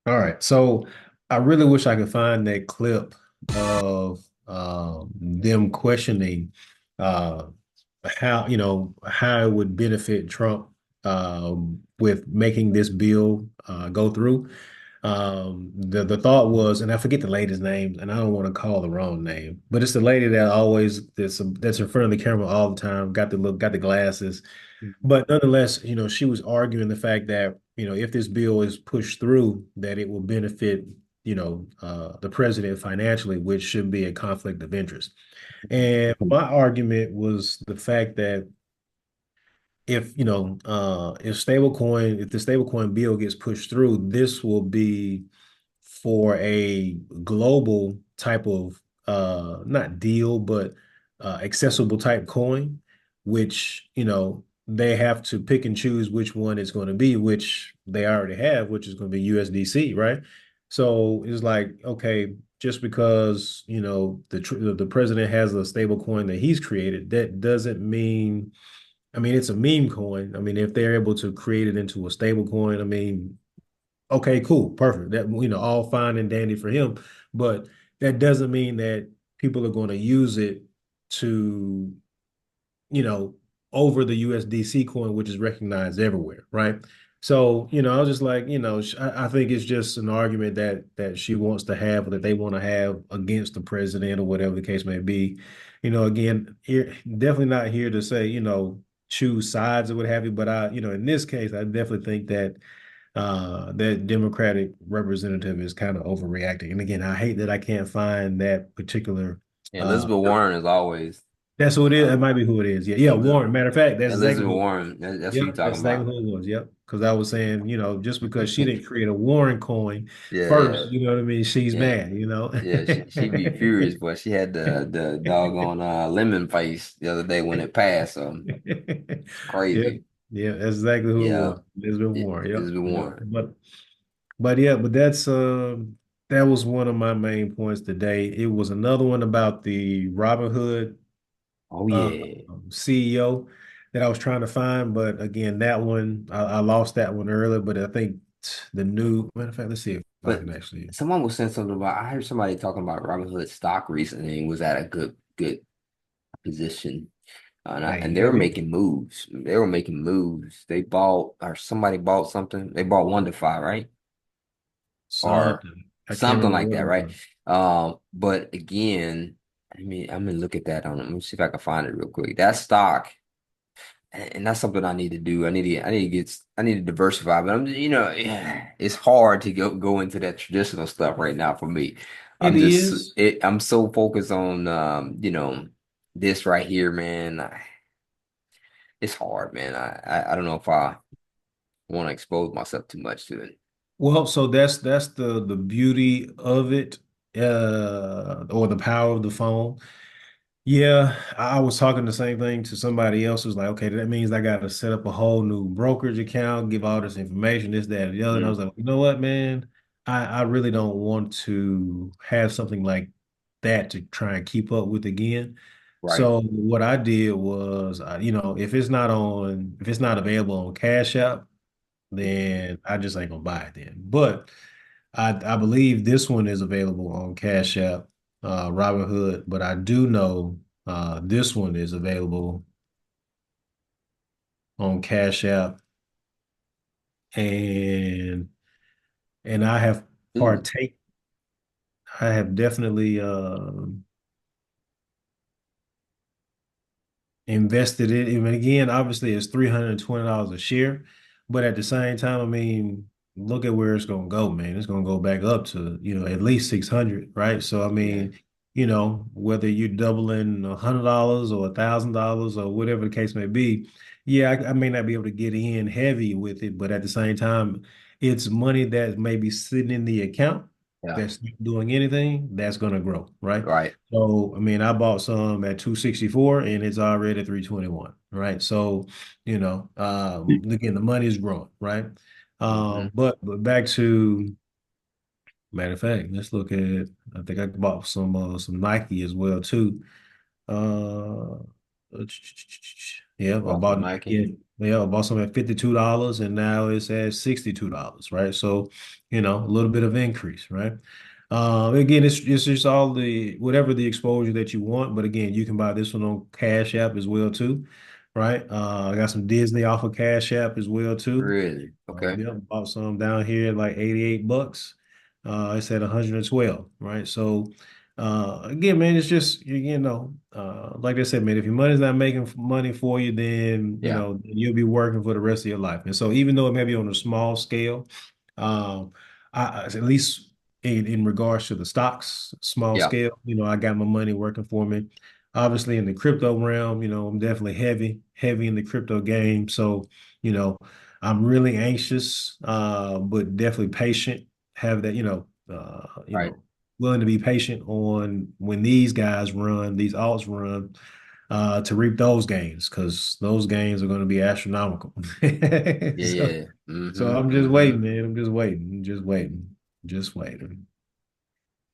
All right. So I really wish I could find that clip of them questioning how it would benefit Trump with making this bill go through. The thought was, and I forget the lady's name, and I don't want to call the wrong name, but it's the lady that's in front of the camera all the time, got the glasses. But nonetheless, she was arguing the fact that if this bill is pushed through, that it will benefit, the president financially, which should be a conflict of interest. And my argument was the fact that if the stablecoin bill gets pushed through, this will be for a global type of not deal, but accessible type coin, which, they have to pick and choose which one it's going to be, which they already have, which is going to be USDC, right? So it's like, okay, just because, the president has a stable coin that he's created, that doesn't mean, I mean, it's a meme coin. I mean, if they're able to create it into a stable coin, I mean, okay, cool, perfect. That, all fine and dandy for him. But that doesn't mean that people are going to use it to, you know, over the USDC coin, which is recognized everywhere, right? So, I was just like, I think it's just an argument that she wants to have, or that they want to have against the president, or whatever the case may be. Again, definitely not here to say, choose sides or what have you. But in this case, I definitely think that that Democratic representative is kind of overreacting. And again, I hate that I can't find that particular. Yeah, Elizabeth Warren is always That's who it is. That might be who it is. Yeah, Warren. Matter of fact, that's Elizabeth exactly who. Warren. That's what Yep, you're that's talking exactly about. who it was. Yep, because I was saying, just because she didn't create a Warren coin Yeah, first, you know what I mean? She's yeah, mad, you know. yeah. She'd be furious, but she had the doggone lemon face the other day when it passed. So Yeah, crazy. yeah, that's exactly who it Yeah, was. Elizabeth Warren. Yep, Elizabeth yep. Warren. But yeah, but that was one of my main points today. It was another one about the Robinhood Oh uh, yeah. CEO that I was trying to find, but again, that one I lost that one earlier. But I think the new matter of fact, let's see if I But can actually. someone was saying something about. I heard somebody talking about Robinhood stock recently and was at a good position. Hey, And they yeah, were making moves. They were making moves. They bought, or somebody bought something. They bought 1 to 5, right? Or something. I can't something remember like what that, it right? was. But again, I mean, I'm gonna look at that on. Let me see if I can find it real quick. That stock, and that's something I need to do. I need to diversify. But yeah, it's hard to go into that traditional stuff right now for me. It is. I'm so focused on this right here, man. It's hard, man. I don't know if I want to expose myself too much to it. Well, so that's the beauty of it, or the power of the phone. Yeah, I was talking the same thing to somebody else who's like, okay, that means I got to set up a whole new brokerage account, give all this information, this, that, and the other. And I Mm, was like, you know what, man? I really don't want to have something like that to try and keep up with again. right. So what I did was, if it's not available on Cash App, then I just ain't gonna buy it then. But I believe this one is available on Cash App, Robinhood, but I do know this one is available on Cash App, and I have Ooh, partake. I have definitely invested it. And again, obviously, it's $320 a share, but at the same time, I mean, look at where it's gonna go, man. It's gonna go back up to, at least 600, right? So I yeah, mean, whether you're doubling $100 or $1,000 or whatever the case may be, yeah, I may not be able to get in heavy with it, but at the same time, it's money that may be sitting in the account yeah, that's not doing anything, that's gonna grow, right? right. So, I mean, I bought some at 264 and it's already at 321, right? So, again, the money is growing, right? Hmm. But back to matter of fact, let's look at I think I bought some Nike as well too. Uh yeah, I Bought some bought Nike. Nike I bought some at $52 and now it's at $62, right? So, a little bit of increase, right? Again, it's just all the whatever the exposure that you want, but again, you can buy this one on Cash App as well too, right? I got some Disney off of Cash App as well too. Really? Okay. Yeah, bought some down here at like $88. It's at 112, right? So, Again, man, it's just like I said, man, if your money's not making money for you, then Yeah. you'll be working for the rest of your life. And so, even though it may be on a small scale, um, at least in regards to the stocks, small Yeah. scale, I got my money working for me. Obviously, in the crypto realm, I'm definitely heavy in the crypto game. So, you know, I'm really anxious, but definitely patient. Have that, Right. willing to be patient on when these guys run, these alts run, to reap those gains because those gains are going to be astronomical. Yeah. So, Yeah. so I'm just Mm-hmm. waiting, man. I'm just waiting, just waiting.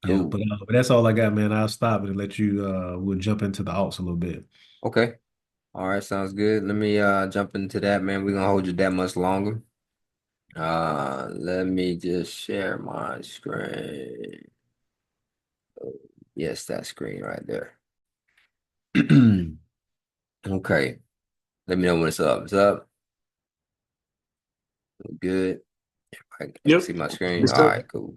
Yeah, Cool. but that's all I got, man. I'll stop and let you. We'll jump into the alts a little bit. Okay. All right. Sounds good. Let me jump into that, man. We're gonna hold you that much longer. Let me just share my screen. Yes, that screen right there. Okay. Let me know when it's up. It's up. Good. I can Yep. see my screen. It's All up. right, cool.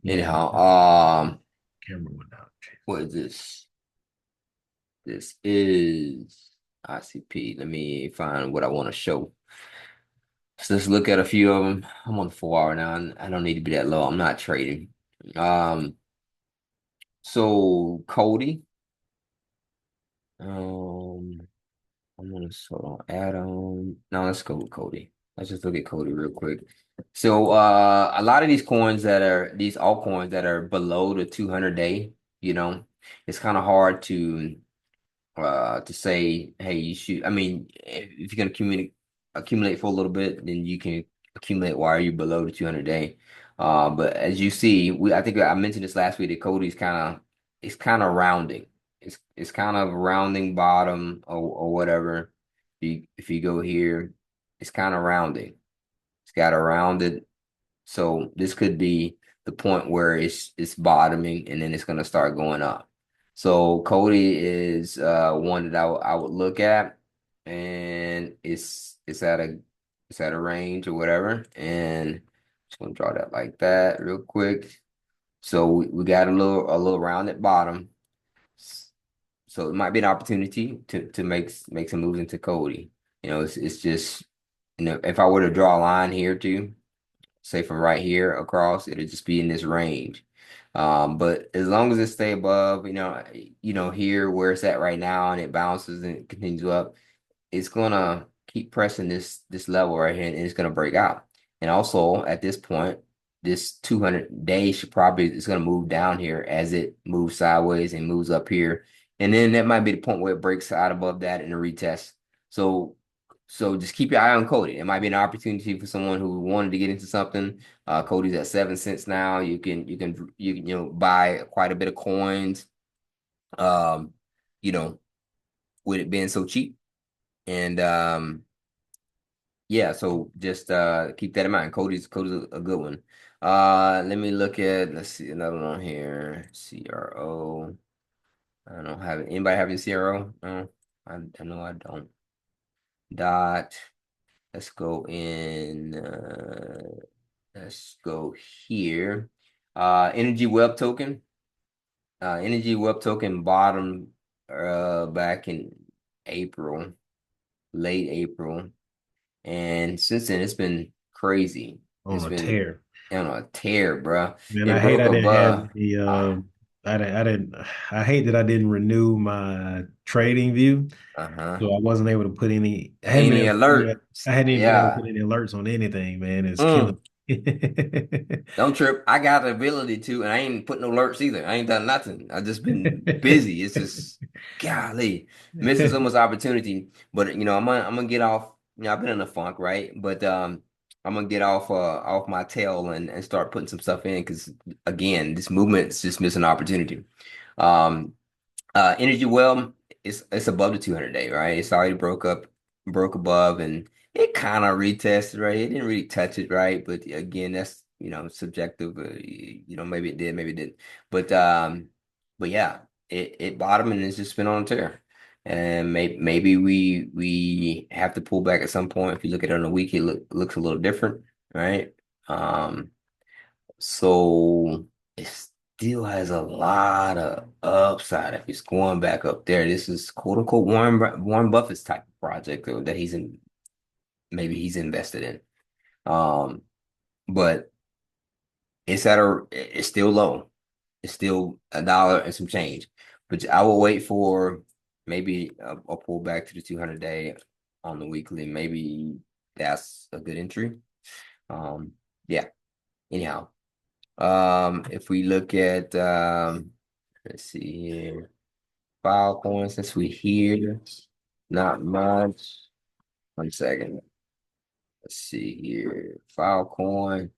Yeah, Anyhow, camera went out. what is this? This is ICP. Let me find what I want to show. So let's look at a few of them. I'm on the 4 hour now. And I don't need to be that low. I'm not trading. Um, so Cody. I'm gonna hold on, add on. No, let's go with Cody. Let's just look at Cody real quick. So a lot of these coins that are these altcoins that are below the 200 day, it's kind of hard to say, hey, you should. I mean, if you're gonna accumulate for a little bit, then you can accumulate while you're below the 200 day. But as you see, I think I mentioned this last week that Cody's kind of rounding. It's kind of rounding bottom or whatever. If you go here, it's kind of rounding. It's got a rounded. So this could be the point where it's bottoming and then it's gonna start going up. So Cody is one that I would look at, and it's at a range or whatever, and just gonna draw that like that real quick. So we got a little rounded bottom. So it might be an opportunity to make some moves into Cody. It's just if I were to draw a line here too, say from right here across, it'll just be in this range. But as long as it stay above, here where it's at right now, and it bounces and it continues up, it's gonna keep pressing this level right here, and it's gonna break out. And also at this point, this 200 days it's gonna move down here as it moves sideways and moves up here, and then that might be the point where it breaks out above that in a retest. So so just keep your eye on Cody. It might be an opportunity for someone who wanted to get into something. Cody's at 7 cents now. You can buy quite a bit of coins. Um, you know, with it being so cheap. And yeah, so just keep that in mind. Cody's a good one. Let's see another one here. CRO. I don't have anybody having CRO? No, I know I don't. Dot. Let's go in. Let's go here. Energy Web Token. Energy Web Token bottom back in April, late April. And since then, it's been crazy. It's On a been tear. on a tear, bro. Man, I It hate broke I didn't above. have I hate that I didn't renew my trading view. Uh-huh. So I wasn't able to put The any alert. I hadn't even been able to Yeah. put any alerts on anything, man. It's killing Mm. me. Don't trip. I got the ability to, and I ain't put no alerts either. I ain't done nothing. I just been busy. It's just golly, missing so much opportunity. But I'm gonna get off. I've been in a funk, right? But I'm gonna get off my tail and start putting some stuff in because again, this movement is just missing opportunity. Um, Energy Well, it's above the 200 day, right? It's already broke above, and it kind of retested, right? It didn't really touch it, right? But again, that's subjective. Maybe it did, maybe it didn't. But yeah, it bottomed and it's just been on a tear. And maybe we have to pull back at some point. If you look at it on a week, it looks a little different, right? So it's still has a lot of upside if it's going back up there. This is quote unquote Warren Buffett's type of project that maybe he's invested in. But it's still low. It's still $1 and some change. But I will wait for maybe a pullback to the 200-day on the weekly. Maybe that's a good entry. Yeah. Anyhow, if we look at let's see here, Filecoin, since we're here, not much. 1 second. Let's see here. Filecoin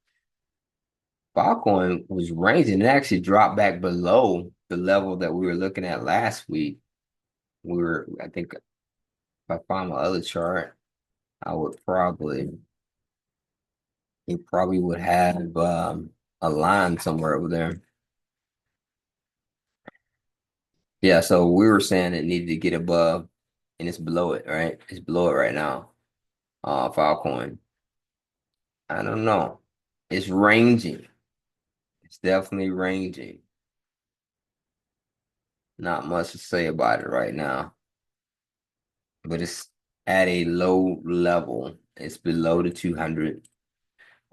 was ranging. It actually dropped back below the level that we were looking at last week. I think if I find my other chart, it probably would have a line somewhere over there. Yeah, so we were saying it needed to get above, and it's below it, right? It's below it right now. Filecoin. I don't know. It's ranging. It's definitely ranging. Not much to say about it right now. But it's at a low level. It's below the 200.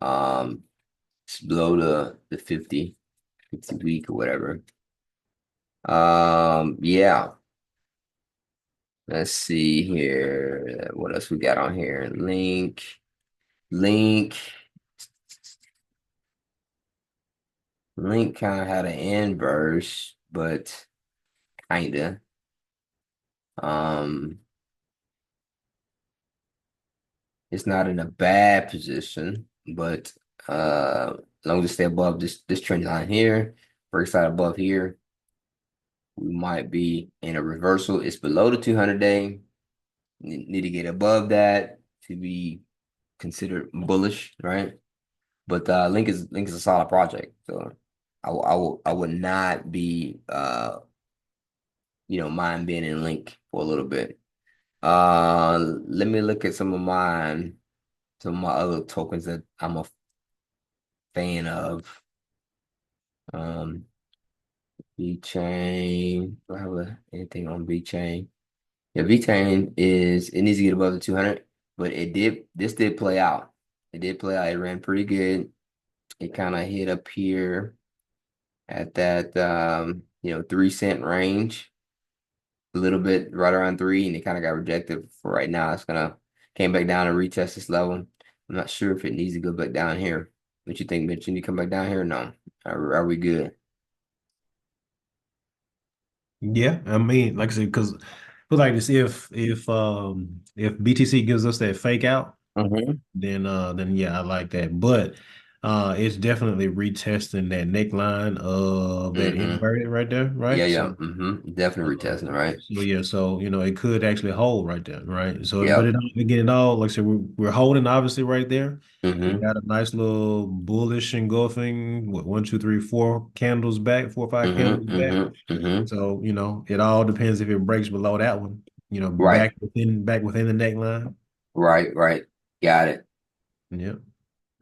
It's below the 50 week or whatever. Yeah. Let's see here. What else we got on here? Link. Link kind of had an inverse, but kinda. It's not in a bad position, but as long as it stay above this trend line here, breaks out above here, we might be in a reversal. It's below the 200-day. Need to get above that to be considered bullish, right? But Link is a solid project, so I would not be mind being in Link for a little bit. Let me look at some of my other tokens that I'm a fan of. VeChain. Do I have anything on VeChain? Yeah, VeChain it needs to get above the 200, but this did play out. It did play out. It ran pretty good. It kind of hit up here at that 3 cent range, a little bit right around 3, and it kind of got rejected for right now. It's came back down and retest this level. I'm not sure if it needs to go back down here. What you think, Mitch? You need to come back down here or no? Are we good? Yeah, I mean, like I said, because like this, if BTC gives us that fake out, then yeah, I like that. But it's definitely retesting that neckline of that inverted right there, right? Yeah. Definitely retesting, right? So yeah, so it could actually hold right there, right? So Yep. but it all, like I said, we're holding obviously right there. We Mm-hmm. got a nice little bullish engulfing, what, 1, 2, 3, 4 candles back, 4 or 5 candles back. So, it all depends if it breaks below that one, Right. back within the neckline. Right. Got it. Yeah.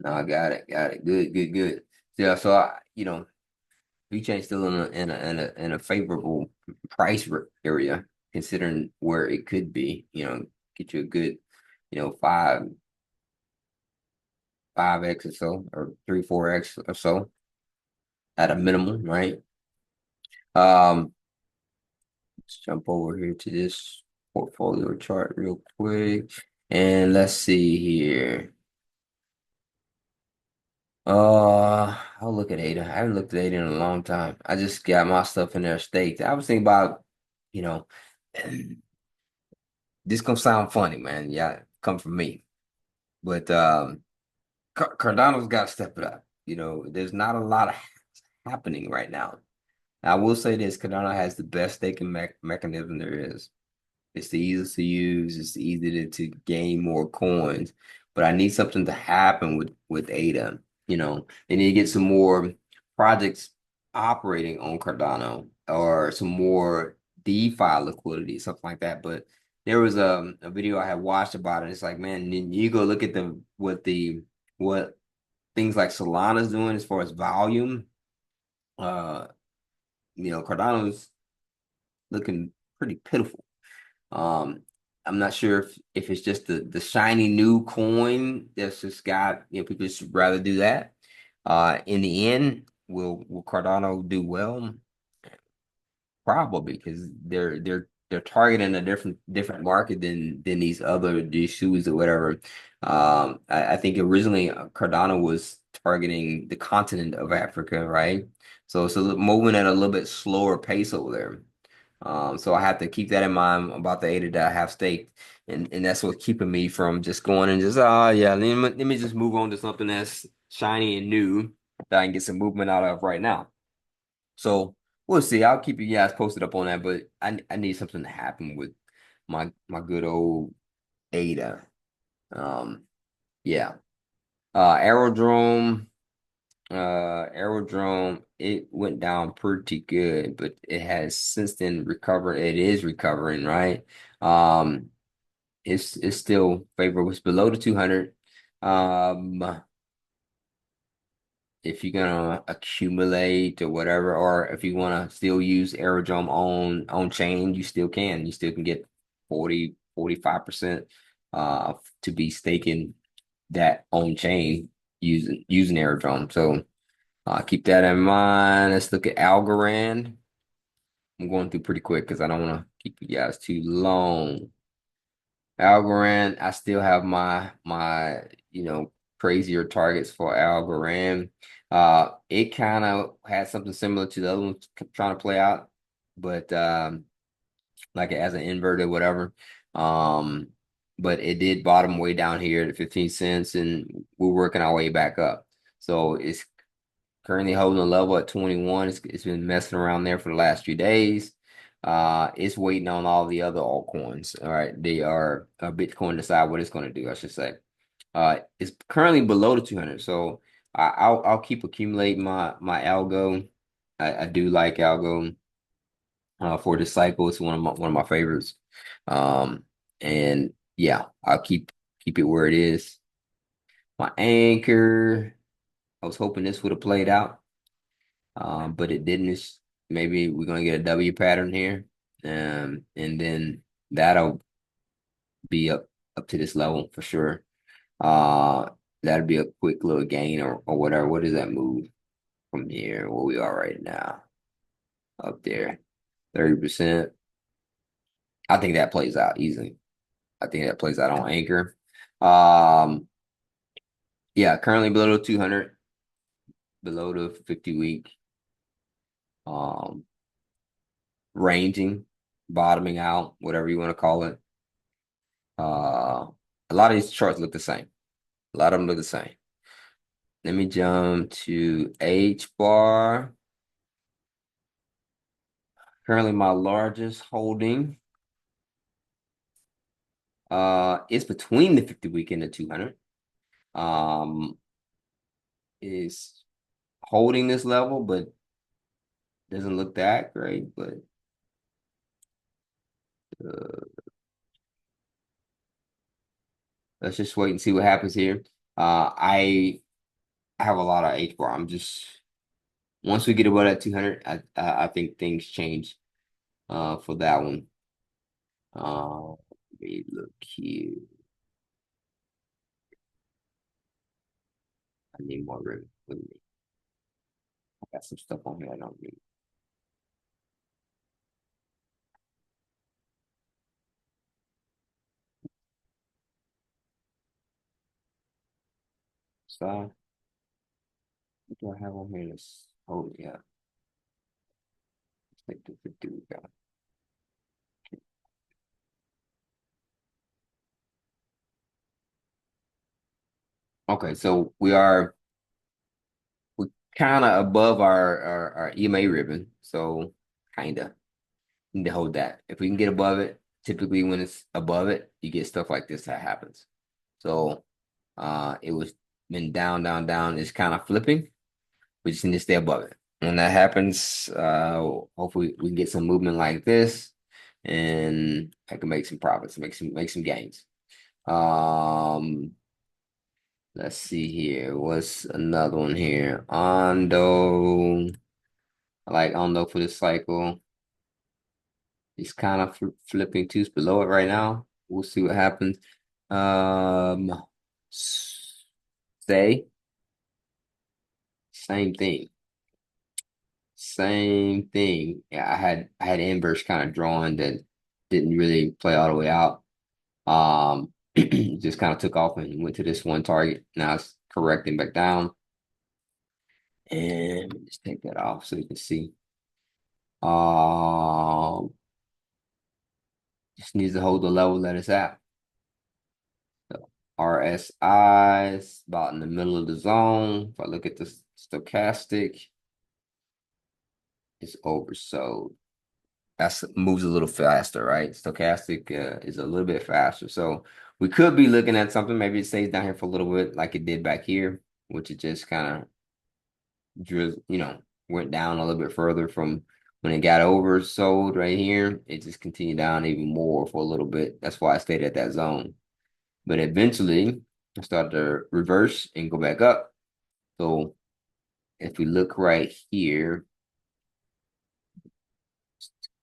No, I got it. Good. Yeah, so VeChain's still in a favorable price area considering where it could be. Get you a good, 5x or so, or 3-4x or so at a minimum, right? Let's jump over here to this portfolio chart real quick, and let's see here. I'll look at ADA. I haven't looked at ADA in a long time. I just got my stuff in there staked. I was thinking about, this gonna sound funny, man. Yeah, come from me. But Cardano's got to step it up. There's not a lot of happening right now. I will say this: Cardano has the best staking mechanism there is. It's the easiest to use. It's easy to gain more coins. But I need something to happen with ADA. They need to get some more projects operating on Cardano or some more DeFi liquidity, something like that. But there was a video I had watched about it. It's like, man, you go look at what things like Solana's doing as far as volume. Cardano's looking pretty pitiful. I'm not sure if it's just the shiny new coin that's just got, people just rather do that. In the end, will Cardano do well? Probably, because they're targeting a different market than these shoes or whatever. I think originally Cardano was targeting the continent of Africa, right? So it's moving at a little bit slower pace over there. So I have to keep that in mind about the 80 that I have staked, and that's what's keeping me from just going and just yeah, let me just move on to something that's shiny and new that I can get some movement out of right now. So we'll see. I'll keep you guys posted up on that, but I need something to happen with my good old Ada. Um, yeah. Aerodrome. Aerodrome, it went down pretty good, but it has since then recovered. It is recovering, right? Um, it's still favorable. It's below the 200. Um, if you're gonna accumulate or whatever, or if you want to still use Aerodrome on chain, you still can. You still can get 45% to be staking that on chain using Aerodrome. So keep that in mind. Let's look at Algorand. I'm going through pretty quick because I don't want to keep you guys too long. Algorand, I still have my crazier targets for Algorand. It kind of had something similar to the other one trying to play out, but like as an invert or whatever. Um, but it did bottom way down here at 15 cents, and we're working our way back up. So it's currently holding a level at 21. It's been messing around there for the last few days. It's waiting on all the other altcoins. All right, they are Bitcoin decide what it's going to do, I should say. It's currently below the 200, so I'll keep accumulating my algo. I do like algo for this cycle. It's one of my favorites. And yeah, I'll keep it where it is. My anchor, I was hoping this would have played out, but it didn't. Maybe we're gonna get a W pattern here, and then that'll be up to this level for sure. Uh, that'd be a quick little gain or whatever. What does that move from here? Where we are right now, up there, 30%. I think that plays out easily. I think that plays out on Anchor. Yeah, currently below the 200, below the 50-week. Ranging, bottoming out, whatever you want to call it. A lot of these charts look the same. A lot of them look the same. Let me jump to H bar. Currently my largest holding is between the 50-week and the 200. Is holding this level, but doesn't look that great. But let's just wait and see what happens here. I have a lot of H bar. I'm just once we get above that 200, I think things change for that one. Let me look here. I need more room with me. I got some stuff on here I don't need. So what do I have on here? Oh yeah. Let's take the 50 we got. Okay, so we're kind of above our EMA ribbon, so kinda need to hold that. If we can get above it, typically when it's above it, you get stuff like this that happens. So it was been down, down, down. It's kind of flipping. We just need to stay above it. When that happens, hopefully we can get some movement like this, and I can make some profits, make some gains. Let's see here. What's another one here? Ondo. I don't know, for this cycle. It's kind of flipping to below it right now. We'll see what happens. Um, say same thing. Same thing. Yeah, I had inverse kind of drawn that didn't really play all the way out. Just kind of took off and went to this one target. Now it's correcting back down. And just take that off so you can see. Just needs to hold the level that it's at. So RSI is about in the middle of the zone. If I look at the stochastic, it's oversold. That moves a little faster, right? Stochastic is a little bit faster. So we could be looking at something. Maybe it stays down here for a little bit like it did back here, which it just kind of went down a little bit further from when it got oversold right here. It just continued down even more for a little bit. That's why I stayed at that zone. But eventually I started to reverse and go back up. So if we look right here,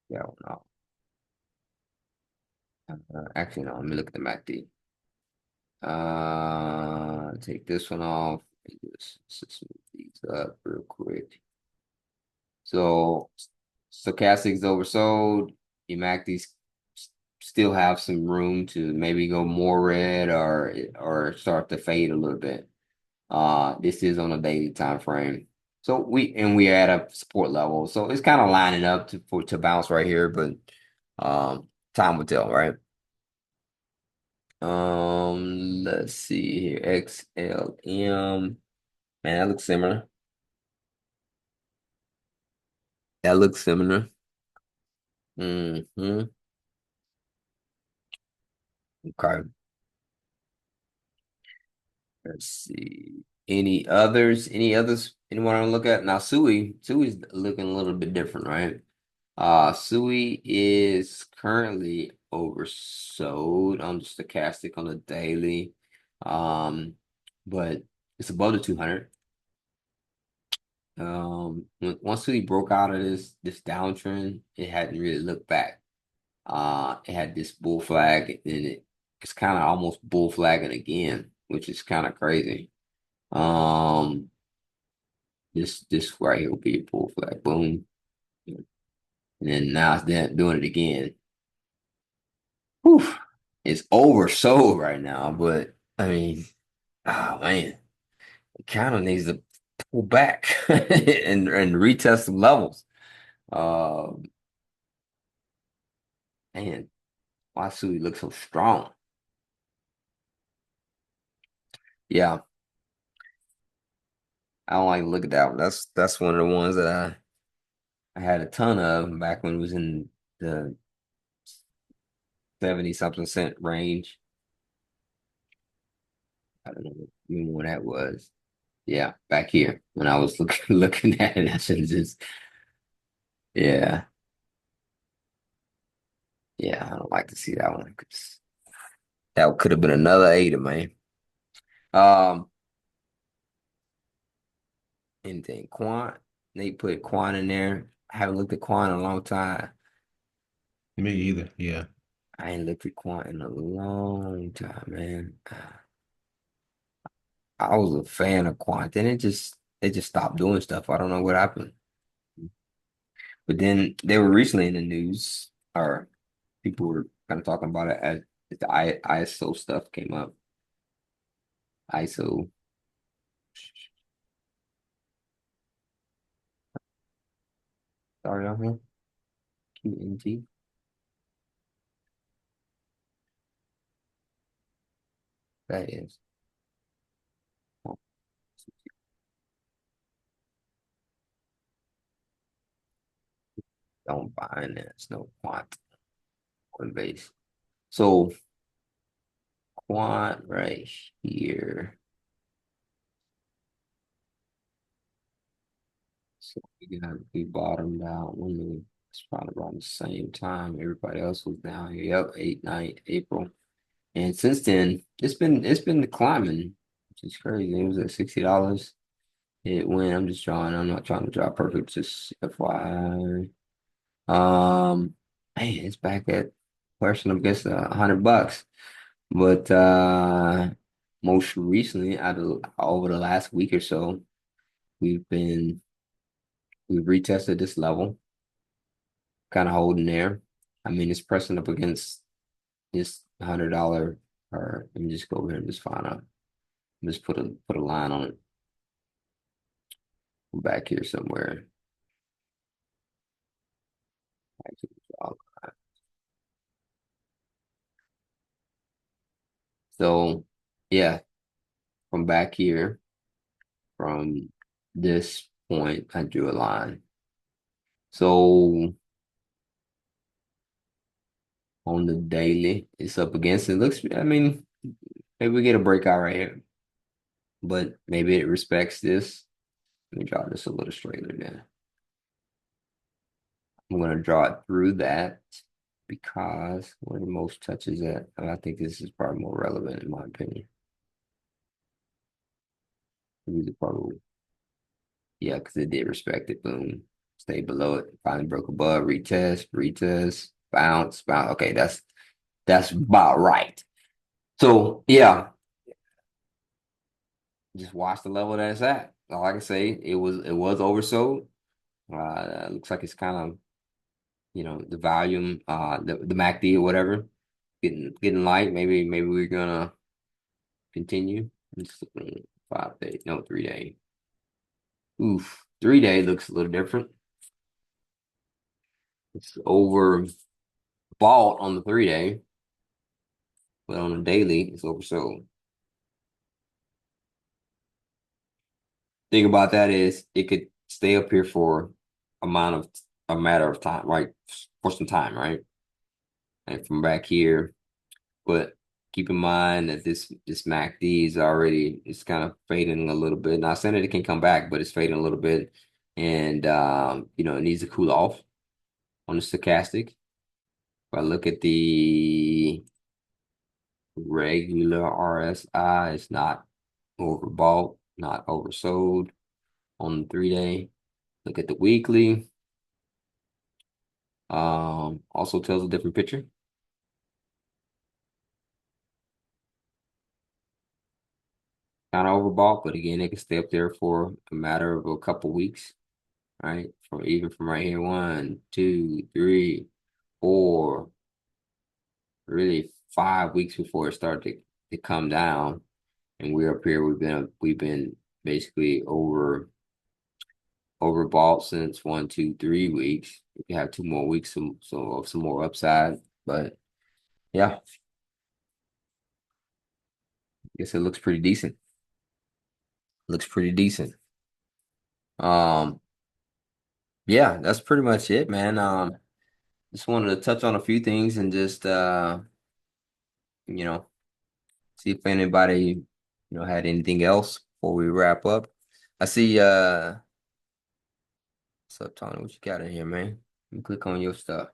yeah, no. Actually, no, let me look at the MACD. Take this one off. Just move these up real quick. So stochastics oversold. Your MACDs still have some room to maybe go more red or start to fade a little bit. This is on a daily time frame. So we at a support level. So it's kind of lining up to bounce right here, but time will tell, right? Let's see here. XLM. Man, that looks similar. That looks similar. Mm-hmm. Okay. Let's see. Any others? Any others? Anyone want to look at? Now, Sui's looking a little bit different, right? Sui is currently oversold on the stochastic on the daily. But it's above the 200. Once Sui broke out of this downtrend, it hadn't really looked back. It had this bull flag, and it's kind of almost bull flagging again, which is kind of crazy. This right here will be a bull flag, boom, and then now it's doing it again. Whew. It's oversold right now, but I mean, oh man, it kind of needs to pull back and retest some levels. Man, why Sui looks so strong? Yeah, I don't like to look at that one. That's one of the ones that I had a ton of back when it was in the 70 something cent range. I don't know even when that was. Yeah, back here when I was looking at it, I should just yeah. Yeah, I don't like to see that one 'cause that could have been another 80, man. Um, anything quant? They put quant in there. I haven't looked at quant in a long time. Me either. Yeah. I ain't looked at quant in a long time, man. I was a fan of quant, then it just stopped doing stuff. I don't know what happened. But then they were recently in the news, or people were kind of talking about it as the ISO stuff came up. ISO. Sorry, on here. QNT. That is. Don't buy that. It's no quant on base. So quant right here. So we bottomed out when it's probably around the same time. Everybody else was down here. Yep, 8, 9, April. And since then, it's been climbing, which is crazy. It was at $60. it went. I'm just drawing. I'm not trying to draw perfect. Just FYI. Man, it's back at question. I guess $100. But most recently, over the last week or so, we've been we've retested this level, kind of holding there. I mean, it's pressing up against this $100. Or let me just go over here and just find out. Just put a line on it. Back here somewhere. So yeah, from back here, from this point, I drew a line. So on the daily, it's up against it. Looks, I mean, maybe we get a breakout right here, but maybe it respects this. Let me draw this a little straighter then. I'm gonna draw it through that because where the most touches at, I think this is probably more relevant in my opinion. Maybe probably, yeah, because it did respect it. Boom, stay below it. Finally broke above. Retest, bounce, bounce. Okay, that's about right. So yeah, just watch the level that it's at. All I can say, it was oversold. Looks like it's kind of, the volume, the MACD or whatever, getting light. Maybe we're gonna continue. It's 5 day, no 3 day. Oof, 3 day looks a little different. It's overbought on the 3 day, but on the daily, it's oversold. Thing about that is it could stay up here for a matter of time, right? For some time, right? And from back here, but keep in mind that this MACD is already, it's kind of fading a little bit. Not saying that it can come back, but it's fading a little bit, and it needs to cool off on the stochastic. If I look at the regular RSI, it's not overbought, not oversold on the 3 day. Look at the weekly. Also tells a different picture. Kind of overbought, but again, it can stay up there for a matter of a couple weeks, right? From right here, 1, 2, 3, 4, really 5 weeks before it started to come down, and we're up here. We've been basically overbought since 1, 2, 3 weeks. We can have 2 more weeks, some more upside, but yeah, I guess it looks pretty decent. Yeah, that's pretty much it, man. Just wanted to touch on a few things and just see if anybody had anything else before we wrap up. I see what's up, Tony? What you got in here, man? Let me click on your stuff.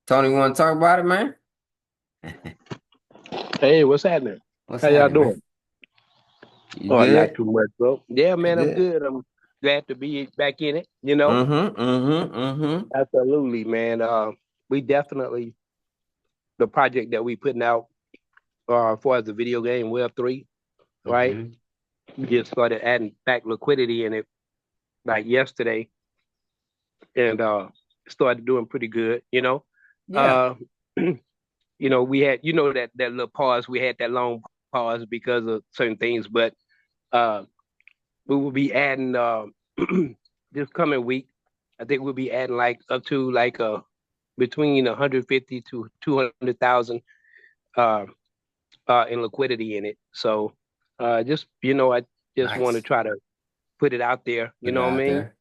Tony, you want to talk about it, man? Hey, what's happening? What's How y'all happening, man? doing? You Oh, not good? too much, bro. Yeah, You man, I'm good? good. I'm glad to be back in it. Absolutely, man. We definitely the project that we putting out for the video game Web3, right? We just started adding back liquidity in it like yesterday, and started doing pretty good. Yeah. Uh, we had that little pause. We had that long pause because of certain things, but uh, we will be adding this coming week. I think we'll be adding like up to like between 150 to 200,000 uh, in liquidity in it. So I just want to Nice. try to put it out there. You Put it know what I out mean? there.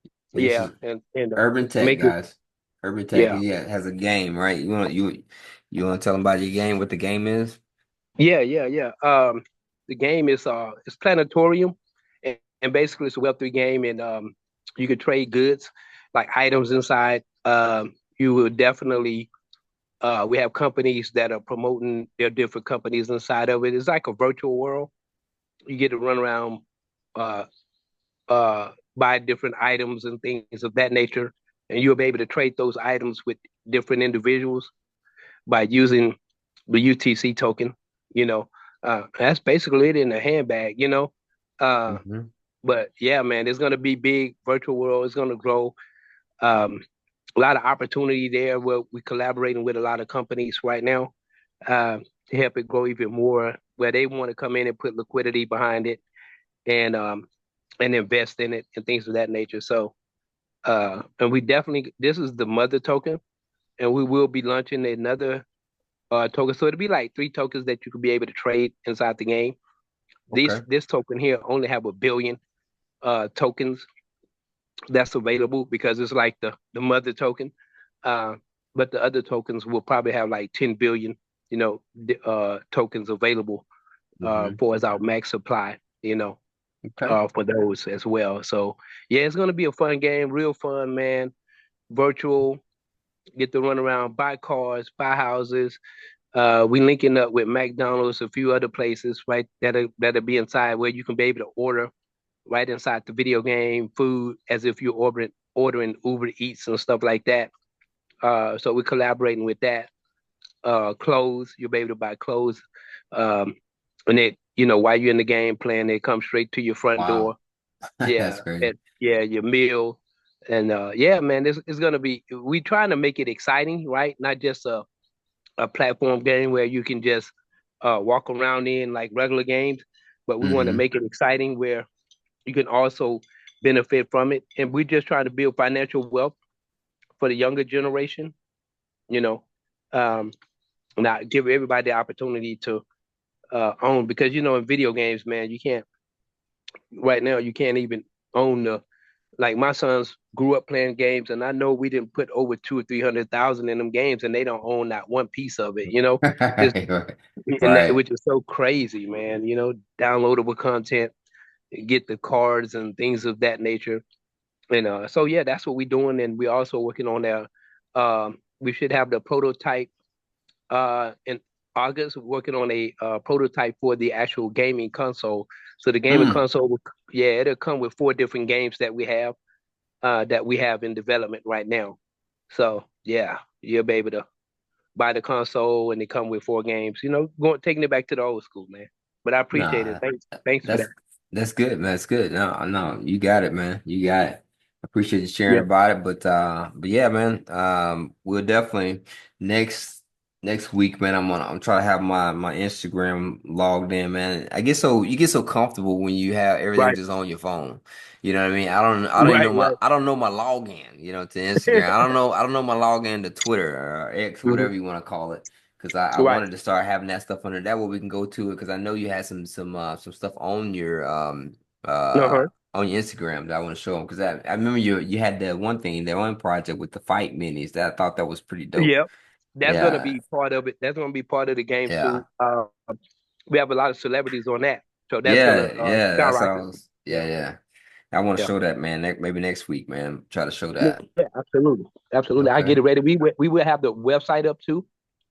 So this Yeah, is and Urban Tech, make it. guys. Urban Tech, Yeah, yeah, has a game, right? You want to tell them about your game, what the game is? yeah. The game is it's Planetarium, and basically it's a Web3 game, and you could trade goods like items inside. You will definitely We have companies that are promoting their different companies inside of it. It's like a virtual world. You get to run around, uh, buy different items and things of that nature, and you'll be able to trade those items with different individuals by using the UTC token. You know, that's basically it in a handbag. Uh, Hmm. but yeah, man, it's gonna be big. Virtual world is gonna grow. Um, a lot of opportunity there. Where we're collaborating with a lot of companies right now to help it grow even more. Where they want to come in and put liquidity behind it and invest in it and things of that nature. So, and we definitely this is the mother token, and we will be launching another token. So it'll be like three tokens that you could be able to trade inside the game. Okay. This token here only have 1 billion tokens that's available because it's like the mother token. Uh, but the other tokens will probably have like 10 billion, tokens available Hmm. for as our max supply, Okay. for those as well. So yeah, it's gonna be a fun game, real fun, man. Virtual, get to run around, buy cars, buy houses. We linking up with McDonald's, a few other places, right? That'll be inside where you can be able to order right inside the video game food as if you're ordering Uber Eats and stuff like that. So we're collaborating with that. Clothes, you'll be able to buy clothes. Um, and while you're in the game playing, they come straight to your front Wow. door. That's Yeah, crazy. yeah, your meal. And yeah, man, this is gonna be we trying to make it exciting, right? Not just a platform game where you can just walk around in like regular games, but we want to Hmm. make it exciting where you can also benefit from it. And we're just trying to build financial wealth for the younger generation, you know, um, not give everybody the opportunity to own because in video games, man, you can't right now you can't even own the like my sons grew up playing games and I know we didn't put over 200,000 or 300,000 in them games and they don't own not one piece of it, just Right. and that, Right. which is so crazy, man, downloadable content, get the cards and things of that nature. And so yeah, that's what we're doing, and we're also working on our. We should have the prototype in August. We're working on a prototype for the actual gaming console. So the gaming Mm. console, yeah, it'll come with 4 different games that we have in development right now. So yeah, you'll be able to buy the console, and they come with 4 games. Going taking it back to the old school, man. But I appreciate it. Nah, Thanks for that. that's that's good, man. That's good. No, no, you got it, man. You got it. Appreciate you sharing Yeah, about it. But yeah, man. We'll definitely next week, man. I'm trying to have my Instagram logged in, man. I get so you get so comfortable when you have everything right, just on your phone. You know what I mean? I don't even right, know right. I don't know my login, to Instagram. I don't know my login to Twitter or X, Mhm. whatever you want to call it. Because I Right. wanted to start having that stuff under that way we can go to it because I know you had some stuff Uh-huh. on your Instagram that I want to show them because I remember you had that one thing, that one project with the fight minis that I thought that was pretty dope. Yep. That's gonna Yeah, be part of it. That's gonna be part of the game yeah, too. We have a lot of celebrities on that, so that's gonna yeah. That's how I skyrocket. was. Yeah, Yeah. I want to yeah, show that, man. Maybe next week, man. Try to show yeah, that. yeah, absolutely, absolutely. I get Okay. it ready. We will have the website up too,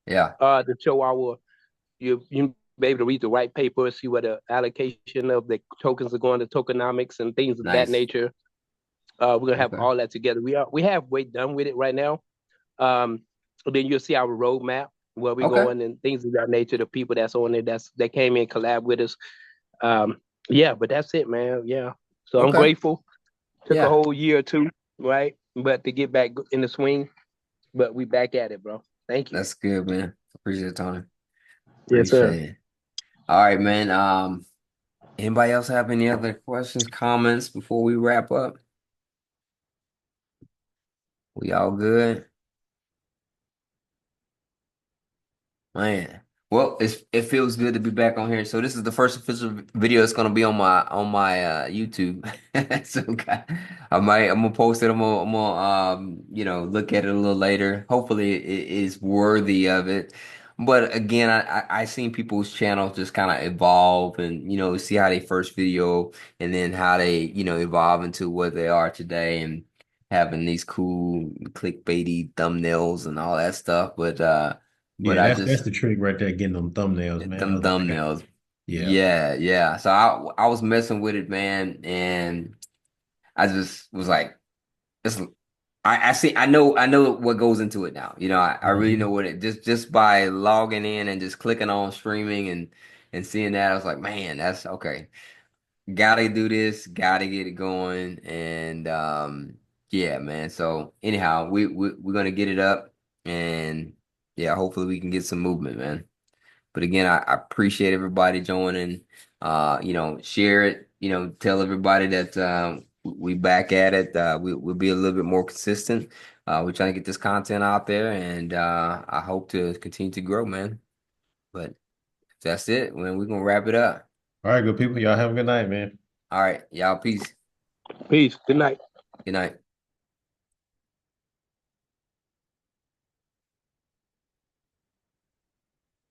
Yeah. to show our you be able to read the white paper, see what the allocation of the tokens are going to tokenomics and things of that Nice. nature. We're gonna have Okay. all that together. We have way done with it right now. Um, then you'll see our roadmap where we're Okay. going and things of that nature. The people that's on it that came in collab with us. Um, yeah, but that's it, man. Yeah. So I'm Okay. grateful. Took a Yeah. whole year or two, right? But to get back in the swing, but we back at it, bro. Thank you. That's good, man. Appreciate it, Tony. Yes, sir. Appreciate it. All right, man. Anybody else have any other questions, comments before we wrap up? We all good? Man. Well, it feels good to be back on here. So this is the first official video that's gonna be on my YouTube. So I'm gonna post it. I'm gonna look at it a little later. Hopefully it is worthy of it. But again, I seen people's channels just kind of evolve and see how they first video and then how they evolve into what they are today. having these cool clickbaity thumbnails and all that stuff. But Yeah, I that's just the trick right there, getting them thumbnails, man. them Otherwise, thumbnails. yeah. Yeah. So I was messing with it, man, and I just was like, it's I see I know what goes into it now. I really know Mhm. what it just by logging in and just clicking on streaming and seeing that, I was like, man, that's okay. Gotta do this, gotta get it going. And yeah, man. So anyhow, we're gonna get it up, and yeah, hopefully we can get some movement, man. But again, I appreciate everybody joining. Share it, tell everybody that we back at it. We'll be a little bit more consistent. We're trying to get this content out there, and I hope to continue to grow, man. But that's it, man. We're gonna wrap it up. All right, good people. Y'all have a good night, man. All right, y'all, peace. Peace. Good night. Good night.